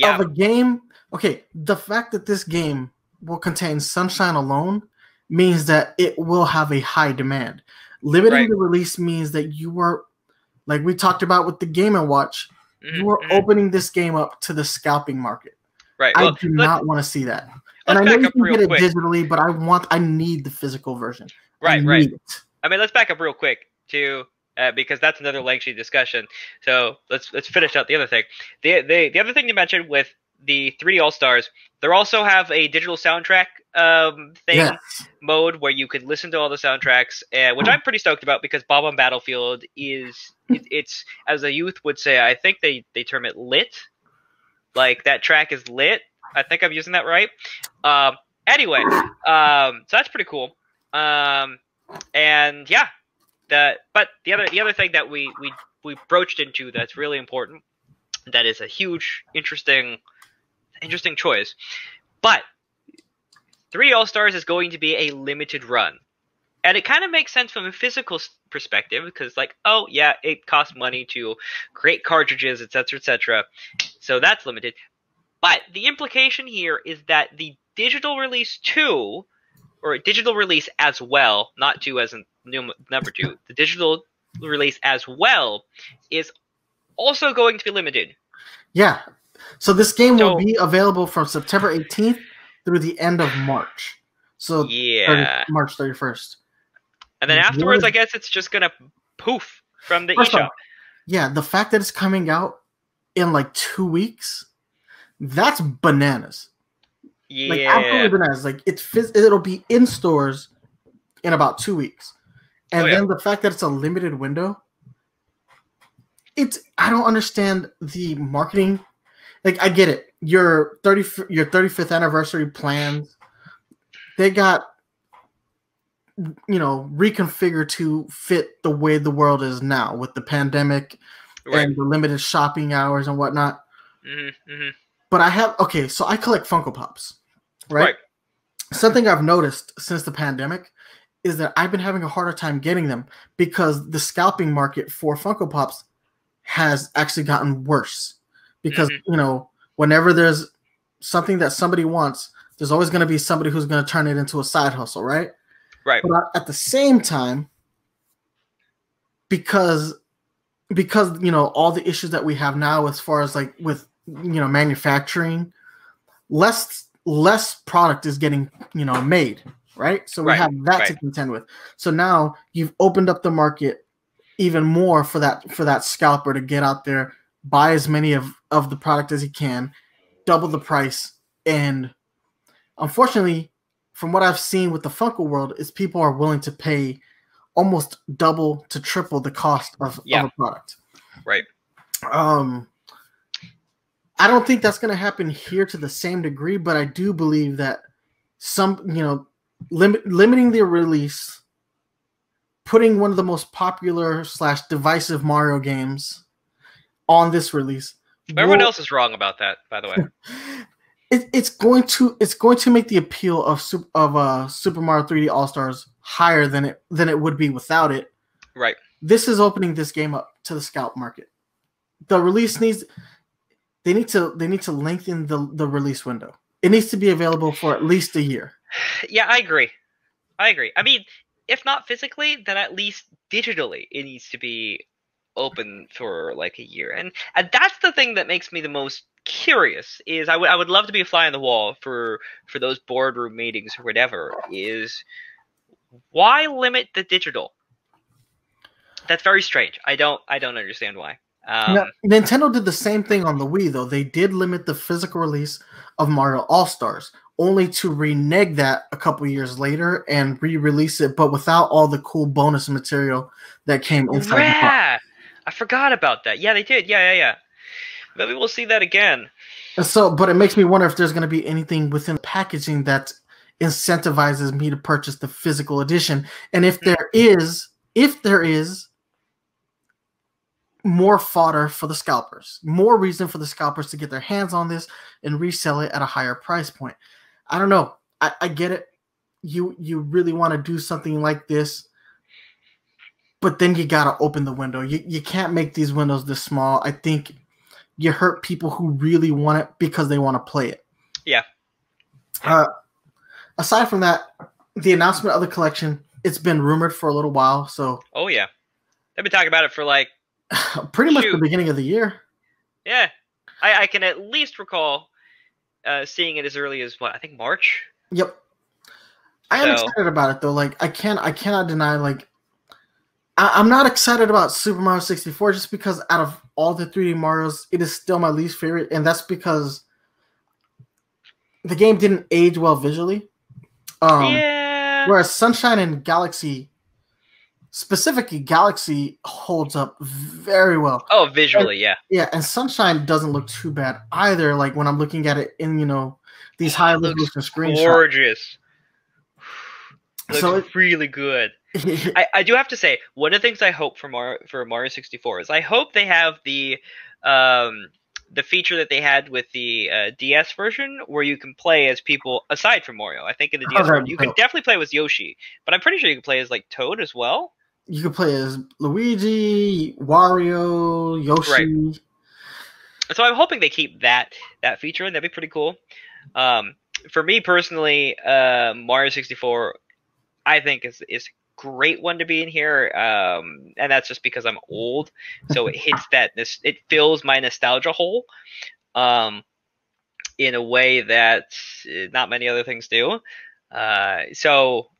of a game. Okay, the fact that this game will contain Sunshine alone means that it will have a high demand. Limiting the release means that you are, like we talked about with the Game & Watch, you are opening this game up to the scalping market. Right. I do not want to see that. And I know you can get it digitally, but I need the physical version. Right. I mean, let's back up real quick too, because that's another lengthy discussion. So let's finish out the other thing. The other thing you mentioned with the 3D All-Stars, they also have a digital soundtrack mode where you can listen to all the soundtracks, which I'm pretty stoked about, because Bob on Battlefield it's as a youth would say, I think they term it lit. Like, that track is lit. I think I'm using that right. Anyway, so that's pretty cool. And yeah, but the other thing that we broached into that's really important, that is a huge interesting choice, but 3 All-Stars is going to be a limited run. And it kind of makes sense from a physical perspective, because, like, oh yeah, it costs money to create cartridges, etc., etc. So that's limited. But the implication here is that the digital release 2, or digital release as well, not 2 as in number 2, the digital release as well is also going to be limited. Yeah. So this game will be available from September 18th through the end of March. So March 31st. And then afterwards, I guess it's just going to poof from the eShop. Yeah, the fact that it's coming out in like 2 weeks, that's bananas. Yeah. Like, absolutely bananas. Like, it'll be in stores in about 2 weeks. And then the fact that it's a limited window, I don't understand the marketing. Like, I get it. Your 35th anniversary plans, they got, reconfigured to fit the way the world is now with the pandemic and the limited shopping hours and whatnot. But so I collect Funko Pops, right? Something I've noticed since the pandemic is that I've been having a harder time getting them, because the scalping market for Funko Pops has actually gotten worse. Because, whenever there's something that somebody wants, there's always going to be somebody who's going to turn it into a side hustle, right? Right. But at the same time, because all the issues that we have now as far as like with manufacturing, less product is getting made, right? So we have that to contend with. So now you've opened up the market even more for that scalper to get out there, buy as many of the product as he can, double the price, and unfortunately, from what I've seen with the Funko world, is people are willing to pay almost double to triple the cost of a product. Right. I don't think that's going to happen here to the same degree, but I do believe that limiting the release, putting one of the most popular / divisive Mario games on this release. Everyone else is wrong about that, by the way. It's going to make the appeal of Super Mario 3D All-Stars higher than it would be without it. Right. This is opening this game up to the scalp market. The release they need to lengthen the release window. It needs to be available for at least a year. Yeah, I agree. I mean, if not physically, then at least digitally, it needs to be open for like a year. And that's the thing that makes me the most curious, is I would love to be a fly on the wall for those boardroom meetings or whatever, is why limit the digital? That's very strange. I don't understand why. Nintendo did the same thing on the Wii, though. They did limit the physical release of Mario All-Stars, only to renege that a couple years later and re-release it, but without all the cool bonus material that came inside the box. I forgot about that. Yeah, they did. Yeah. Maybe we'll see that again. So, but it makes me wonder if there's going to be anything within the packaging that incentivizes me to purchase the physical edition, and if there is more fodder for the scalpers, more reason for the scalpers to get their hands on this and resell it at a higher price point. I don't know. I get it. You really want to do something like this, but then you got to open the window. You can't make these windows this small. I think you hurt people who really want it because they want to play it. Yeah. Aside from that, the announcement of the collection, it's been rumored for a little while. So. Oh, yeah. They've been talking about it for like pretty much the beginning of the year. Yeah. I can at least recall seeing it as early as, what, I think March? Yep. I am excited about it, though. Like, I cannot deny, like, I'm not excited about Super Mario 64 just because out of all the 3D Marios, it is still my least favorite, and that's because the game didn't age well visually. Yeah. Whereas Sunshine and Galaxy, specifically Galaxy, holds up very well. Oh, visually, yeah. Yeah, and Sunshine doesn't look too bad either. Like when I'm looking at it in, these high resolution screenshots. Gorgeous. Looks So really good. I do have to say, one of the things I hope for Mario 64 is I hope they have the feature that they had with the DS version, where you can play as people aside from Mario. I think in the DS version you can definitely play with Yoshi, but I'm pretty sure you can play as like Toad as well. You can play as Luigi, Wario, Yoshi. Right. So I'm hoping they keep that feature, and that'd be pretty cool. For me personally, Mario 64, I think is a great one to be in here, and that's just because I'm old, so it hits it fills my nostalgia hole, in a way that not many other things do. So,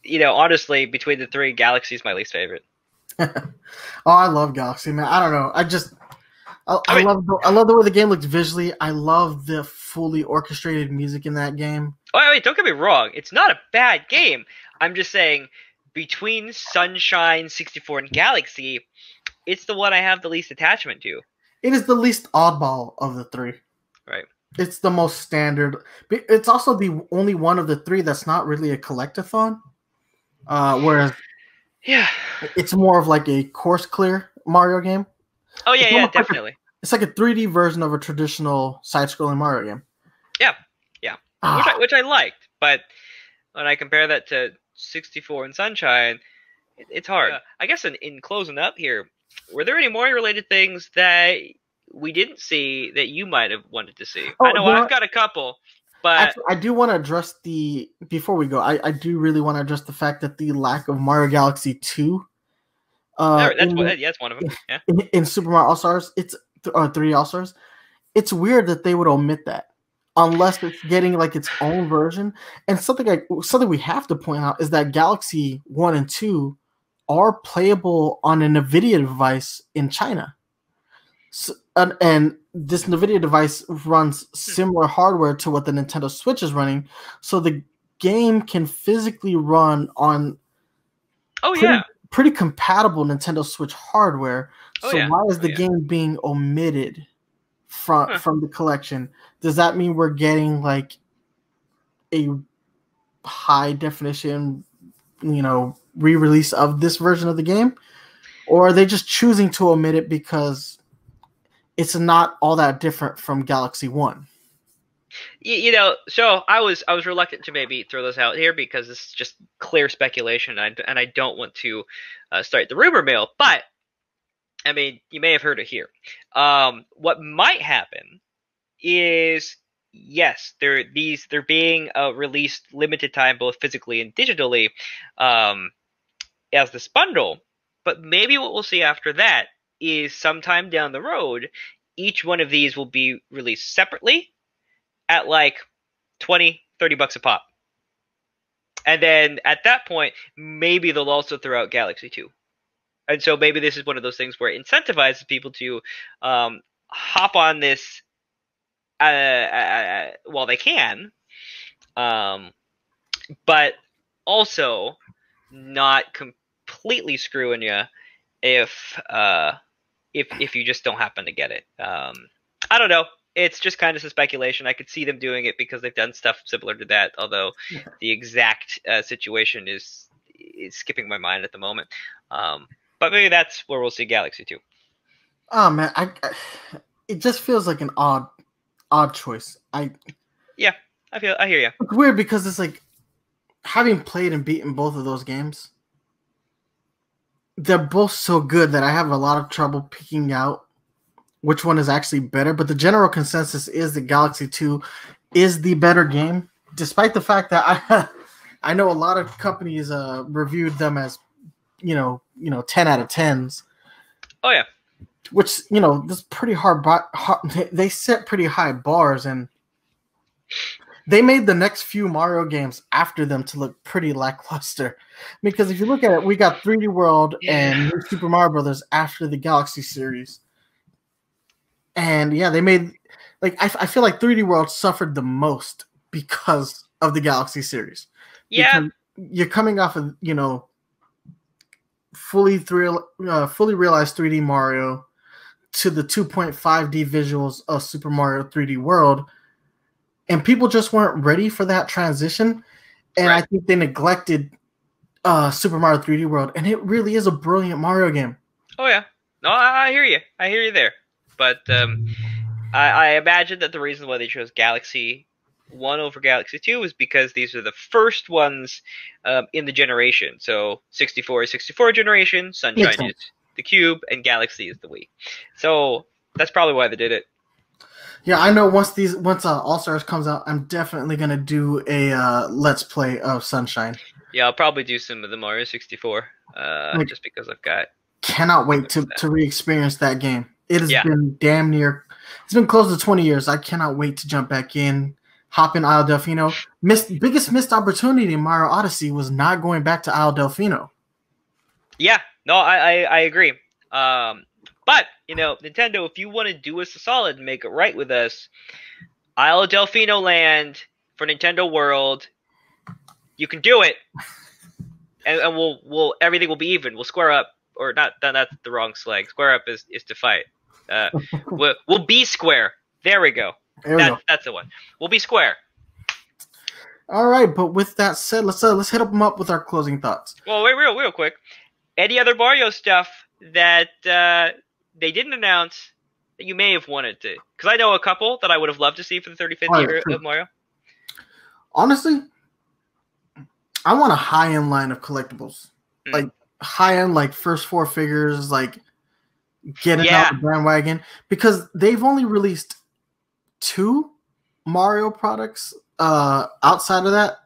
honestly, between the three, Galaxy is my least favorite. Oh, I love Galaxy, man. I don't know. I love the way the game looks visually. I love the fully orchestrated music in that game. Oh, wait, don't get me wrong. It's not a bad game. I'm just saying, between Sunshine 64 and Galaxy, it's the one I have the least attachment to. It is the least oddball of the three. Right. It's the most standard. It's also the only one of the three that's not really a collectathon. Whereas it's more of like a course clear Mario game. Oh, yeah, definitely. It's like a 3D version of a traditional side-scrolling Mario game. Yeah. Which I liked, but when I compare that to 64 and Sunshine, it's hard. I guess in closing up here, were there any Mario-related things that we didn't see that you might have wanted to see? I know I've got a couple, but... Actually, I do want to address before we go, I do really want to address the fact that the lack of Mario Galaxy 2... that's one of them. Yeah. In Super Mario All-Stars, it's 3 All-Stars. It's weird that they would omit that. Unless it's getting like its own version. And something we have to point out is that Galaxy 1 and 2 are playable on a NVIDIA device in China. So, and this NVIDIA device runs similar hardware to what the Nintendo Switch is running. So the game can physically run on pretty compatible Nintendo Switch hardware. So why is the game being omitted from the collection? Does that mean we're getting like a high definition, re-release of this version of the game? Or are they just choosing to omit it because it's not all that different from Galaxy 1? So I was reluctant to maybe throw this out here because it's just clear speculation, and I don't want to start the rumor mill, but I mean, you may have heard it here. What might happen is, yes, they're being released limited time, both physically and digitally, as this bundle. But maybe what we'll see after that is sometime down the road, each one of these will be released separately at like $20-$30 a pop. And then at that point, maybe they'll also throw out Galaxy 2. And so maybe this is one of those things where it incentivizes people to hop on this while they can, but also not completely screwing you if you just don't happen to get it. I don't know. It's just kind of some speculation. I could see them doing it because they've done stuff similar to that, although the exact situation is skipping my mind at the moment. But maybe that's where we'll see Galaxy 2. Oh man, it just feels like an odd choice. I hear you. It's weird because it's like, having played and beaten both of those games, they're both so good that I have a lot of trouble picking out which one is actually better. But the general consensus is that Galaxy 2 is the better game, despite the fact that I know a lot of companies reviewed them as 10 out of 10s. Oh yeah. Which, this pretty hard. They set pretty high bars, and they made the next few Mario games after them to look pretty lackluster. Because if you look at it, we got 3D World and New Super Mario Brothers after the Galaxy series. And yeah, they made, I feel like 3D World suffered the most because of the Galaxy series. Yeah. Because you're coming off of, fully realized 3D Mario to the 2.5D visuals of Super Mario 3D World. And people just weren't ready for that transition. And right. I think they neglected Super Mario 3D World. And it really is a brilliant Mario game. Oh, yeah. No, I hear you. I hear you there. But I imagine that the reason why they chose Galaxy 1 over Galaxy 2 is because these are the first ones in the generation. So 64 is 64 generation, Sunshine is the Cube, and Galaxy is the Wii. So that's probably why they did it. Yeah, I know once All Stars comes out, I'm definitely gonna do a Let's Play of Sunshine. Yeah, I'll probably do some of the Mario 64, just because I've got. Cannot wait to re-experience that game. It has been damn near. It's been close to 20 years. I cannot wait to jump back in, hop in Isle Delfino. Biggest missed opportunity in Mario Odyssey was not going back to Isle Delfino. Yeah, no, I agree. But, Nintendo, if you want to do us a solid and make it right with us, Isle of Delfino Land for Nintendo World, you can do it. And we'll everything will be even. We'll square up. Or not, that's the wrong slang. Square up is to fight. We'll be square. There we go. That's the one. We'll be square. All right, but with that said, let's hit them up with our closing thoughts. Well, wait, real quick. Any other Mario stuff that they didn't announce that you may have wanted to? Because I know a couple that I would have loved to see for the 35th year of Mario. Honestly, I want a high-end line of collectibles. Like high-end, like first 4 figures, like getting out the bandwagon. Because they've only released 2 Mario products. Outside of that,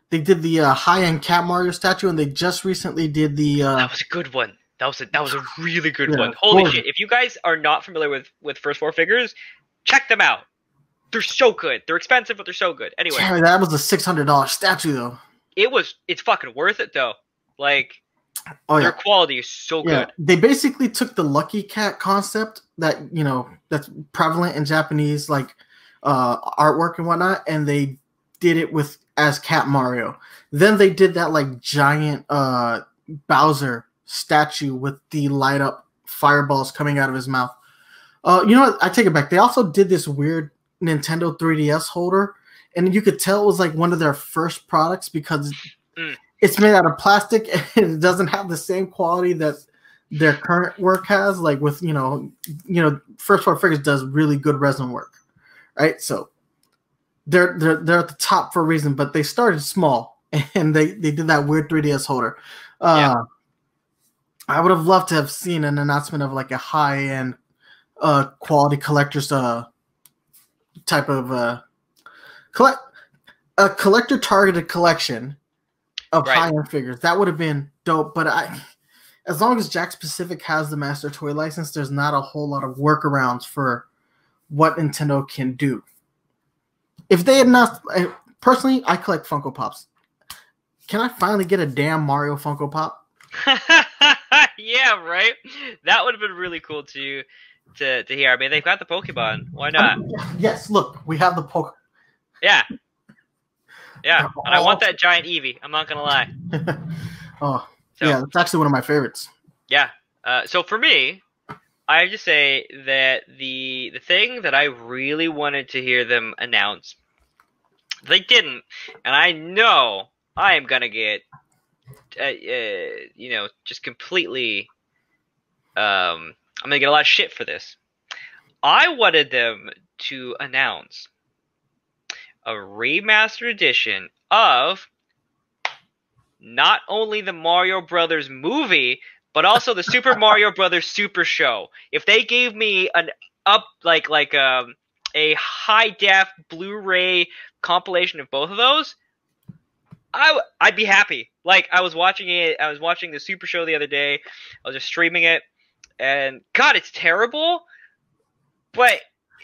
they did the high-end Cat Mario statue, and they just recently did the. That was a good one. That was a really good one. Holy shit! If you guys are not familiar with first 4 figures, check them out. They're so good. They're expensive, but they're so good. Anyway, that was a $600 statue, though. It's fucking worth it, though. Like, their quality is so good. They basically took the Lucky Cat concept that that's prevalent in Japanese artwork and whatnot, and they did it as Cat Mario. Then they did that like giant Bowser statue with the light up fireballs coming out of his mouth. You know what? I take it back. They also did this weird Nintendo 3DS holder, and you could tell it was like one of their first products because it's made out of plastic and it doesn't have the same quality that their current work has. Like with First 4 Figures does really good resin work, right? So they're at the top for a reason, but they started small and they did that weird 3DS holder. I would have loved to have seen an announcement of like a high-end quality collector's type of a collector targeted collection of high-end figures. That would have been dope, but as long as Jakks Pacific has the Master Toy license, there's not a whole lot of workarounds for what Nintendo can do. If they had not, personally, I collect Funko Pops. Can I finally get a damn Mario Funko Pop? Yeah, right. That would have been really cool to hear. I mean, they've got the Pokemon. Why not? Yes, look, we have the Poke. Yeah. Yeah, and I want that giant Eevee. I'm not gonna lie. Oh, So- yeah, it's actually one of my favorites. Yeah. So for me, I have to say that the thing that I really wanted to hear them announce, they didn't, and I know I am gonna get, just completely. I'm gonna get a lot of shit for this. I wanted them to announce a remastered edition of not only the Mario Brothers movie, but also the Super Mario Brothers Super Show. If they gave me an a high def Blu-ray compilation of both of those, I'd be happy. Like, I was watching the Super Show the other day. I was just streaming it, and God, it's terrible, but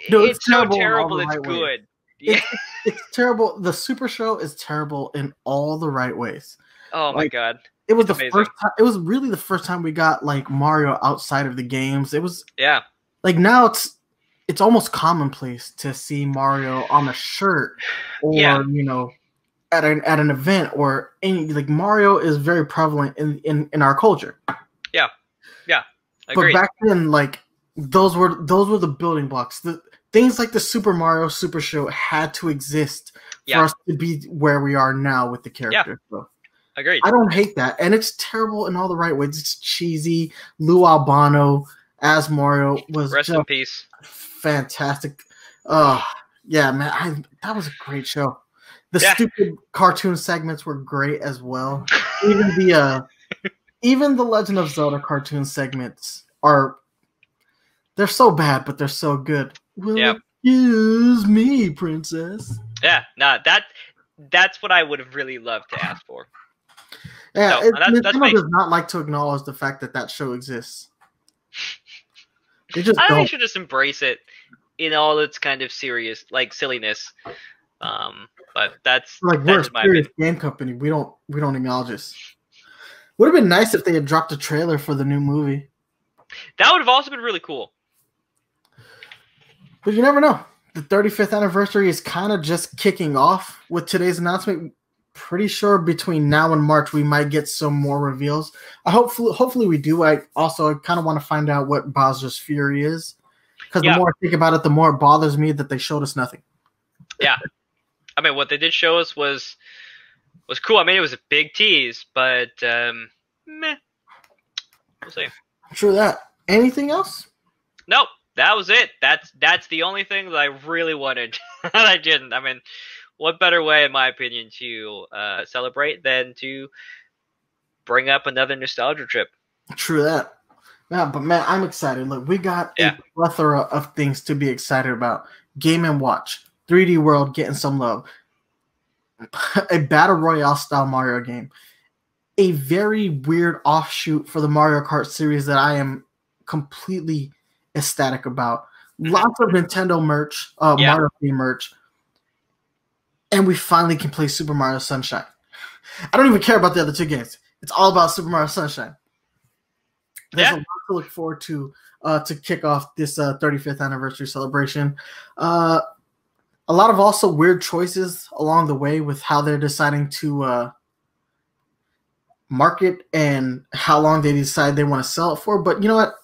No, it's so terrible in all terrible the it's right ways. good. Yeah. It's terrible. The Super Show is terrible in all the right ways. Oh my Like, God. It was It's the amazing. first time. It was really the first time we got like Mario outside of the games. It was Yeah. like now it's almost commonplace to see Mario on a shirt or Yeah. at an event or any like Mario is very prevalent in our culture. Agreed. But back then, like those were the building blocks. The things like the Super Mario Super Show had to exist for Yeah. us to be where we are now with the character. So Agreed. I don't hate that, and it's terrible in all the right ways. It's cheesy. Lou Albano as Mario was Rest in just peace. fantastic. Yeah, man, that was a great show. The Yeah. stupid cartoon segments were great as well. Even the Legend of Zelda cartoon segments they're so bad, but they're so good. Will Yep. Excuse me, princess. Yeah. Nah, that's what I would have really loved to ask for. Yeah, No, that's Nintendo me. does not like to acknowledge the fact that show exists. They just I think they don't. should just embrace it in all its kind of serious, like, silliness. But that's Like we're a that's my serious opinion. game company. We don't acknowledge this. Would have been nice if they had dropped a trailer for the new movie, That would have also been really cool. but you never know. The 35th anniversary is kind of just kicking off with today's announcement. Pretty sure between now and March we might get some more reveals. Hopefully we do. I also kind of want to find out what Bowser's Fury is, because Yeah. the more I think about it, the more it bothers me that they showed us nothing. Yeah. I mean, what they did show us was cool. I mean, it was a big tease, but meh. We'll see. True that. Anything else? Nope, that was it. That's the only thing that I really wanted, and I didn't. I mean, what better way, in my opinion, to celebrate than to bring up another nostalgia trip? True that. Yeah, but man, I'm excited. Look, we got Yeah. a plethora of things to be excited about. Game & Watch, 3D World getting some love, a Battle Royale style Mario game, a very weird offshoot for the Mario Kart series that I am completely ecstatic about. Lots of Nintendo merch, Mario theme merch, and we finally can play Super Mario Sunshine. I don't even care about the other two games. It's all about Super Mario Sunshine. There's a lot to look forward to kick off this 35th anniversary celebration. A lot of also weird choices along the way with how they're deciding to market and how long they decide they want to sell it for. But you know what?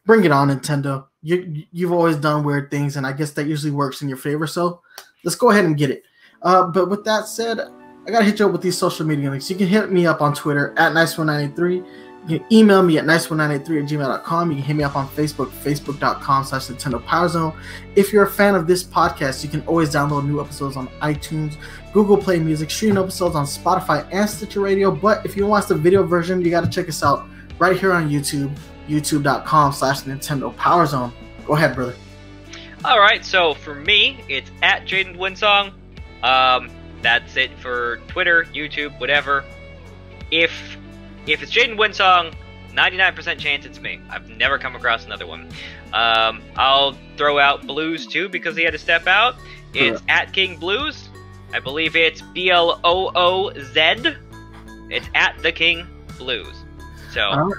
Bring it on, Nintendo. You've always done weird things, and I guess that usually works in your favor. So let's go ahead and get it. But with that said, I got to hit you up with these social media links. You can hit me up on Twitter at Nice1983. You can email me at nice1983@gmail.com. You can hit me up on Facebook, facebook.com/Nintendo PowerZone. If you're a fan of this podcast, you can always download new episodes on iTunes, Google Play Music, stream episodes on Spotify and Stitcher Radio. But if you want the video version, you got to check us out right here on YouTube, youtube.com/Nintendo PowerZone. Go ahead, brother. All right, so for me, it's at Jaden Winsong. That's it for Twitter, YouTube, whatever. If it's Jaden Winsong, 99% chance it's me. I've never come across another one. I'll throw out Blues too because he had to step out. It's at King Blues. I believe it's BLOOZ. It's at the King Blues. So.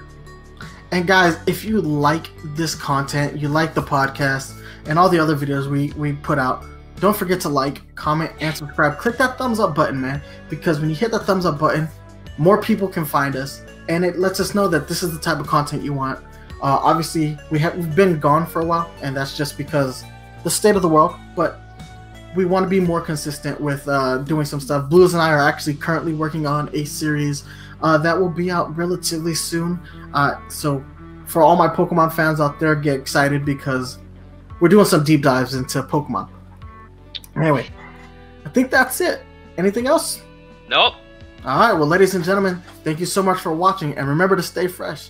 And guys, if you like this content, you like the podcast and all the other videos we put out, don't forget to like, comment, and subscribe. Click that thumbs up button, man, because when you hit the thumbs up button, more people can find us, and it lets us know that this is the type of content you want. Obviously, we've been gone for a while, and that's just because the state of the world, but we want to be more consistent with doing some stuff. Blues and I are actually currently working on a series that will be out relatively soon. So for all my Pokemon fans out there, get excited because we're doing some deep dives into Pokemon. Anyway, I think that's it. Anything else? Nope. All right, well, ladies and gentlemen, thank you so much for watching, and remember to stay fresh.